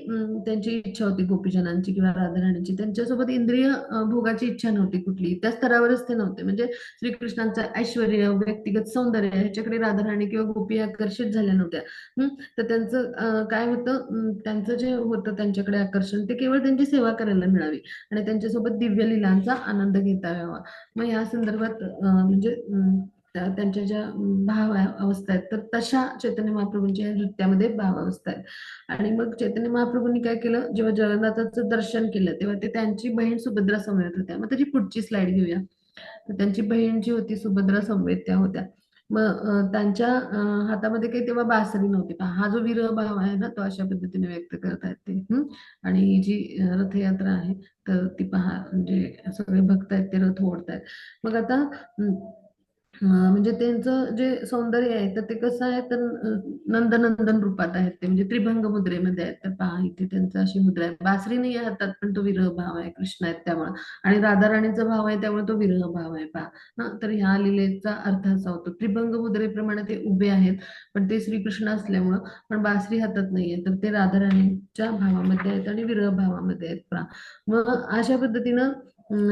त्यांची इच्छा होती गोपीजनांची किंवा राधाराणींची. त्यांच्यासोबत इंद्रिय भोगाची इच्छा नव्हती कुठली, त्या स्तरावरच ते नव्हते. म्हणजे श्रीकृष्णांचं ऐश्वर्य व्यक्तिगत सौंदर्य ह्याच्याकडे राधाराणी किंवा गोपी आकर्षित झाल्या नव्हत्या. तर त्यांचं काय होतं त्यांचं जे होतं त्यांच्याकडे आकर्षण ते केवळ त्यांची सेवा करायला मिळावी आणि त्यांच्यासोबत दिव्य लीलांचा आनंद घेता यावा. मग या संदर्भात म्हणजे त्यांच्या ज्या अवस्था आहेत तर तशा चैतन्य महाप्रभूंच्या या नृत्यामध्ये भाव अवस्था आहेत. आणि मग चैतन्य महाप्रभूंनी काय केलं जेव्हा जगन्नाथाचं दर्शन केलं तेव्हा ते त्यांची बहीण सुभद्रा समवेत होत्या. मग त्याची पुढची स्लाइड घेऊया. तर त्यांची बहीण जी होती सुभद्रा समवेत त्या होत्या. मग त्यांच्या हातामध्ये काही तेव्हा बासरी नव्हती. हा जो विरह भाव आहे ना तो अशा पद्धतीने व्यक्त करत आहेत ते. आणि ही जी रथयात्रा आहे तर ती पहा म्हणजे सगळे भक्त आहेत ते रथ ओढतायत. मग आता म्हणजे त्यांचं जे सौंदर्य आहे तर ते कसं आहे तर नंदनंदन रूपात आहेत ते म्हणजे त्रिभंग मुद्रेमध्ये आहेत. तर पहा इथे त्यांचं अशी मुद्रा आहे, बासरी नाही आहे हातात पण तो विरह भाव आहे, कृष्ण आहेत त्यामुळे आणि राधाराणीचा भाव आहे त्यामुळे तो विरह भाव आहे पहा. तर ह्या लीलेचा अर्थ असा होतो त्रिभंग मुद्रेप्रमाणे ते उभे आहेत पण ते श्रीकृष्ण असल्यामुळं पण बासरी हातात नाहीये तर ते राधाराणीच्या भावामध्ये आहेत आणि विरह भावामध्ये आहेत पहा. मग अशा पद्धतीनं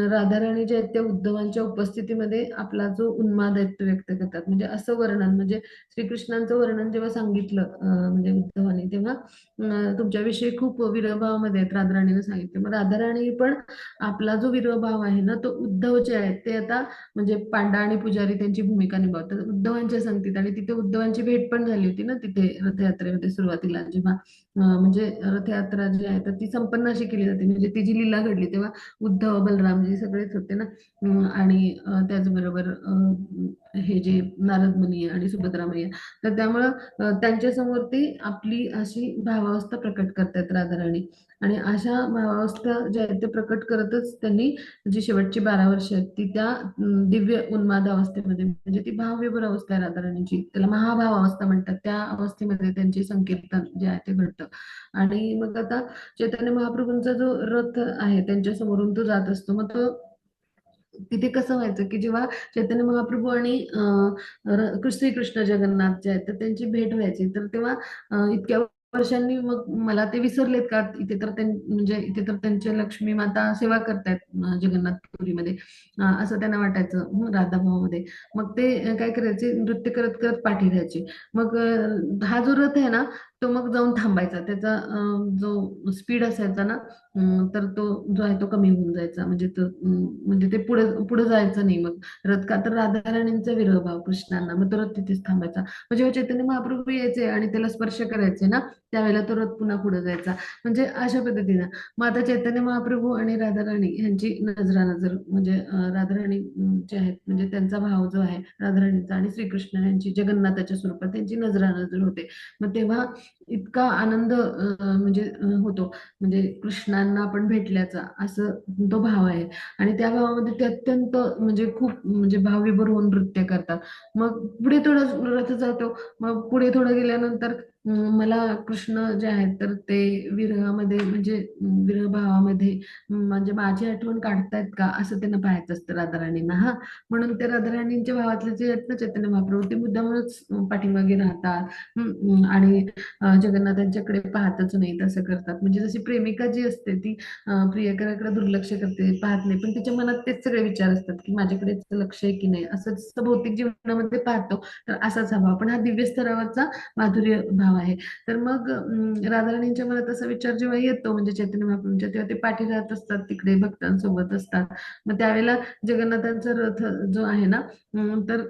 राधाराणी जे आहेत त्या उद्धवांच्या उपस्थितीमध्ये आपला जो उन्माद आहे तो व्यक्त करतात. म्हणजे असं वर्णन म्हणजे श्रीकृष्णांचं वर्णन जेव्हा सांगितलं म्हणजे उद्धवाने तेव्हा तुमच्याविषयी खूप विरहभावामध्ये आहेत राधाराणीने सांगितलं. मग राधाराणी पण आपला जो विरहभाव आहे ना तो उद्धव जे आहेत ते आता म्हणजे पांडा आणि पुजारी त्यांची भूमिका निभावतात उद्धवांच्या संगतीत आणि तिथे उद्धवांची भेट पण झाली होती ना तिथे रथयात्रेमध्ये सुरुवातीला जेव्हा म्हणजे रथयात्रा जी आहे तर ती संपन्न अशी केली जाते म्हणजे ती जी लीला घडली तेव्हा उद्धव बलरामजी सगळेच होते ना. आणि त्याचबरोबर हे जे नारद मुनी आणि सुभद्रा मैया तर त्यामुळं त्यांच्या समोर ती आपली अशी भावावस्था प्रकट करतात राधाराणी आणि अशा भावावस्था ज्या आहेत ते प्रकट करतच त्यांनी जी शेवटची 12 वर्ष आहेत ती त्या दिव्य उन्माद अवस्थेमध्ये म्हणजे ती भावविभोर अवस्था आहे राधाराणीची त्याला महाभाव अवस्था म्हणतात त्या अवस्थेमध्ये त्यांचे संकीर्तन जे आहे ते घडतं. आणि मग आता चैतन्य महाप्रभूंचा जो रथ आहे त्यांच्या समोरून तो जात असतो मग तो तिथे कसं व्हायचं की जेव्हा चैतन्य महाप्रभू आणि श्रीकृष्ण जगन्नाथ जे आहेत तर त्यांची भेट व्हायची तर तेव्हा इतक्या वर्षांनी मग मला ते विसरलेत का इथे तर म्हणजे इथे तर त्यांच्या लक्ष्मी माता सेवा करतायत जगन्नाथपुरीमध्ये असं त्यांना वाटायचं राधाभावामध्ये. मग ते काय करायचे नृत्य करत करत पाठी द्यायचे. मग हा जो रथ आहे ना तो मग जाऊन थांबायचा. त्याचा जो स्पीड असायचा ना, तर तो जो आहे तो कमी होऊन जायचा. म्हणजे तो म्हणजे ते पुढे पुढे जायचं नाही मग रथ. का तर राधाराणींचा विरह भाव कृष्णांना, मग तो रथ तिथेच थांबायचा. मग जेव्हा चैतन्य महाप्रभू यायचे आणि त्याला स्पर्श करायचे ना, त्यावेळेला तो रथ पुन्हा पुढे जायचा. म्हणजे अशा पद्धतीनं मग आता चैतन्य महाप्रभू आणि राधाराणी यांची नजरानजर, म्हणजे राधाराणी जे आहेत म्हणजे त्यांचा भाव जो आहे राधाराणीचा आणि श्रीकृष्ण यांची जगन्नाथाच्या स्वरूपात त्यांची नजरानजर होते. मग तेव्हा इतका आनंद म्हणजे होतो, म्हणजे कृष्णांना आपण भेटल्याचा असं तो भाव आहे. आणि त्या भावामध्ये ते अत्यंत म्हणजे खूप म्हणजे भावविभोर होऊन नृत्य करतात. मग पुढे थोडं रथ जातो. मग पुढे थोडं गेल्यानंतर मला कृष्ण जे आहेत तर ते विरहामध्ये म्हणजे विरह भावामध्ये म्हणजे माझी आठवण काढतायत का असं त्यांना पाहायचं असतं राधाराणींना. हा, म्हणून ते राधाराणींच्या भावातले जे आहेत ना चैतन्य महाप्रभू, ते मुद्दामच पाठीमागे राहतात. आणि जगन्नाथांच्याकडे पाहतच नाही तसं करतात. म्हणजे जशी प्रेमिका जी असते ती प्रियकराकडे दुर्लक्ष करते, पाहत नाही, पण तिच्या मनात तेच सगळे विचार असतात की माझ्याकडे लक्ष आहे की नाही. असं जसं भौतिक जीवनामध्ये पाहतो तर असाच हा भाव, पण हा दिव्य स्तरावरचा माधुर्य भाव आहे. तर मग राधाराणींच्या मनात असा विचार जेव्हा येतो म्हणजे चैतन्य महाप्रभूंच्या, तेव्हा ते पाठी राहत असतात तिकडे भक्तांसोबत असतात. मग त्यावेळेला जगन्नाथांचा रथ जो आहे ना, तर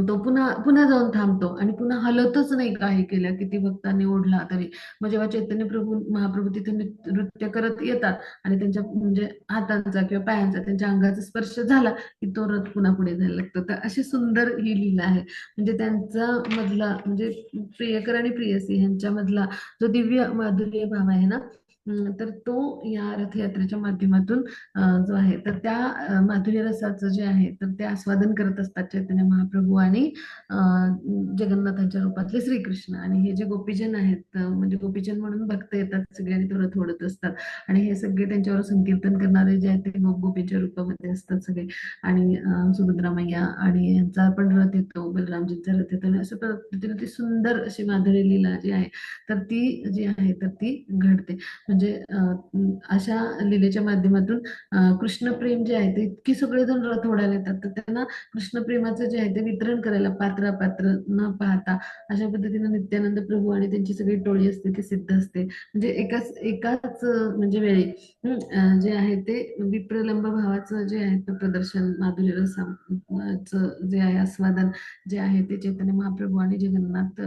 तो पुन्हा पुन्हा जाऊन थांबतो आणि पुन्हा हलतच नाही काही केलं किती भक्तांनी ओढला तरी. मग जेव्हा चैतन्य प्रभू महाप्रभू तिथे नृत्य करत येतात आणि त्यांच्या म्हणजे हातांचा किंवा पायांचा त्यांच्या अंगाचा स्पर्श झाला की तो रथ पुन्हा पुढे जायला लागतो. तर अशी सुंदर ही लीला आहे. म्हणजे त्यांचा मधला म्हणजे प्रियकर आणि प्रेयसी यांच्यामधला जो दिव्य माधुर्य भाव आहे ना, तर तो या रथयात्रेच्या माध्यमातून जो आहे तर त्या माधुर्य रसाचं जे आहे तर ते आस्वादन करत असतात चैतन्य महाप्रभू आणि जगन्नाथांच्या रूपातले श्रीकृष्ण. आणि हे जे गोपीजन आहेत म्हणजे गोपीजन म्हणून भक्त येतात सगळे आणि तो रथ ओढत असतात. आणि हे सगळे त्यांच्यावर संकीर्तन करणारे जे आहेत ते गोपीच्या रूपामध्ये असतात सगळे. आणि सुभद्रा मैया आणि यांचा पण रथ येतो, बलरामजींचा रथ येतो. आणि असं पद्धतीने ती सुंदर अशी माधुर्य लीला जी आहे तर ती जी आहे तर ती घडते. म्हणजे अशा लीलेच्या माध्यमातून कृष्ण प्रेम जे आहे ते इतकी सगळेजण रथ ओढायला येतात, तर त्यांना कृष्ण प्रेमाचं जे आहे ते वितरण करायला पात्र अपात्र न पाहता अशा पद्धतीने नित्यानंद प्रभू आणि त्यांची सगळी टोळी असते ती सिद्ध असते. म्हणजे एकाच एकाच म्हणजे वेळी जे आहे ते विप्रलंब भावाचं जे आहे ते प्रदर्शन, माधुर्य रसाचं जे आहे आस्वादन जे आहे ते चैतन्य महाप्रभू आणि जगन्नाथ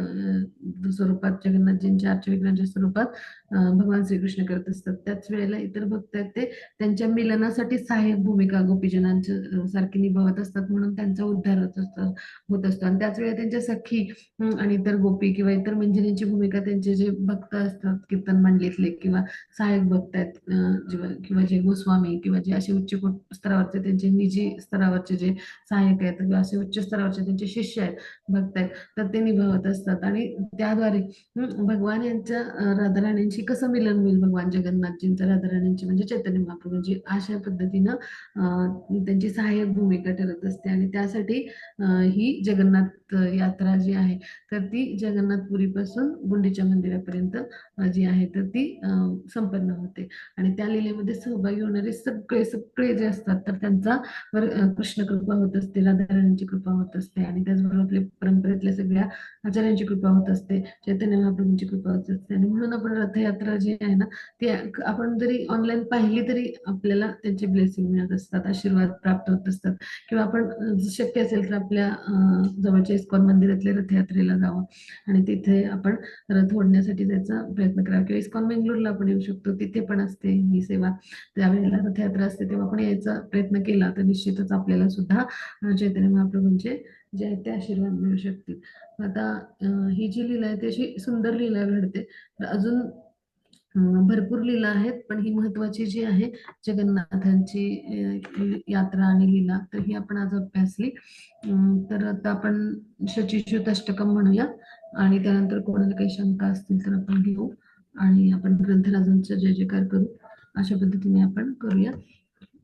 स्वरूपात, जगन्नाथजींच्या आर्चविग्रहांच्या स्वरूपात भगवान श्रीकृष्ण करत असतात. त्याच वेळेला इतर भक्त आहेत ते त्यांच्या मिलनासाठी सहाय्यक भूमिका गोपीजनांच्या सारखी निभावत असतात, म्हणून त्यांचा उद्धार होत असतो. आणि त्याच वेळेला त्यांच्या सखी आणि इतर गोपी किंवा इतर मंजिरींची भूमिका त्यांचे जे भक्त असतात कीर्तन मंडळीतले किंवा सहाय्यक भक्त आहेत किंवा जे गोस्वामी किंवा जे असे उच्च स्तरावरचे त्यांचे निजी स्तरावरचे जे सहाय्यक आहेत किंवा असे उच्च स्तरावरचे त्यांचे शिष्य आहेत, भक्त आहेत, तर ते निभावत असतात. आणि त्याद्वारे भगवान यांच्या राधाराणींशी कसं मिलन होईल, भगवान जगन्नाथजींचं राधाराणींची म्हणजे चैतन्य महाप्रभूंची, अशा पद्धतीनं त्यांची सहाय्यक भूमिका ठरत असते. आणि त्यासाठी ही जगन्नाथ यात्रा जी आहे तर ती जगन्नाथपुरीपासून गुंडीच्या मंदिरापर्यंत जी आहे तर ती संपन्न होते. आणि त्या लीलेमध्ये सहभागी होणारे सगळे सगळे जे असतात तर त्यांचा कृष्ण कृपा होत असते, राधाराणींची कृपा होत असते. आणि त्याचबरोबर आपल्या परंपरेतल्या सगळ्या आचार्यांची कृपा होत असते, चैतन्य महाप्रभूंची कृपा होत असते. आणि म्हणून आपण रथयात्रा जी आहे ना ती आपण जरी ऑनलाईन पाहिली तरी आपल्याला त्यांची ब्लेसिंग मिळत असतात, आशीर्वाद प्राप्त होत असतात. किंवा आपण शक्य असेल तर आपल्या जवळच्या इस्कॉन मंदिरातल्या रथयात्रेला जावं आणि तिथे आपण रथ ओढण्यासाठी जायचा प्रयत्न करावा. किंवा इस्कॉन बेंगलोरला आपण येऊ शकतो, तिथे पण असते ही सेवा. त्यावेळेला रथयात्रा असते तेव्हा आपण यायचा प्रयत्न केला तर निश्चितच आपल्याला सुद्धा चैतन्य महाप्रभूंचे जे आहेत ते आशीर्वाद मिळू शकतील. आता ही जी लीला आहे ती अशी सुंदर लीला घडते. तर अजून भरपूर लीला आहेत, पण ही महत्वाची जी आहे जगन्नाथांची यात्रा आणि लीला तर ही आपण आज अभ्यासली. तर आता आपण शचीच्युत अष्टकम म्हणूया आणि त्यानंतर कोणाला काही शंका असतील तर आपण घेऊ आणि आपण ग्रंथराजांचा जय जयकार करू. अशा पद्धतीने आपण करूया.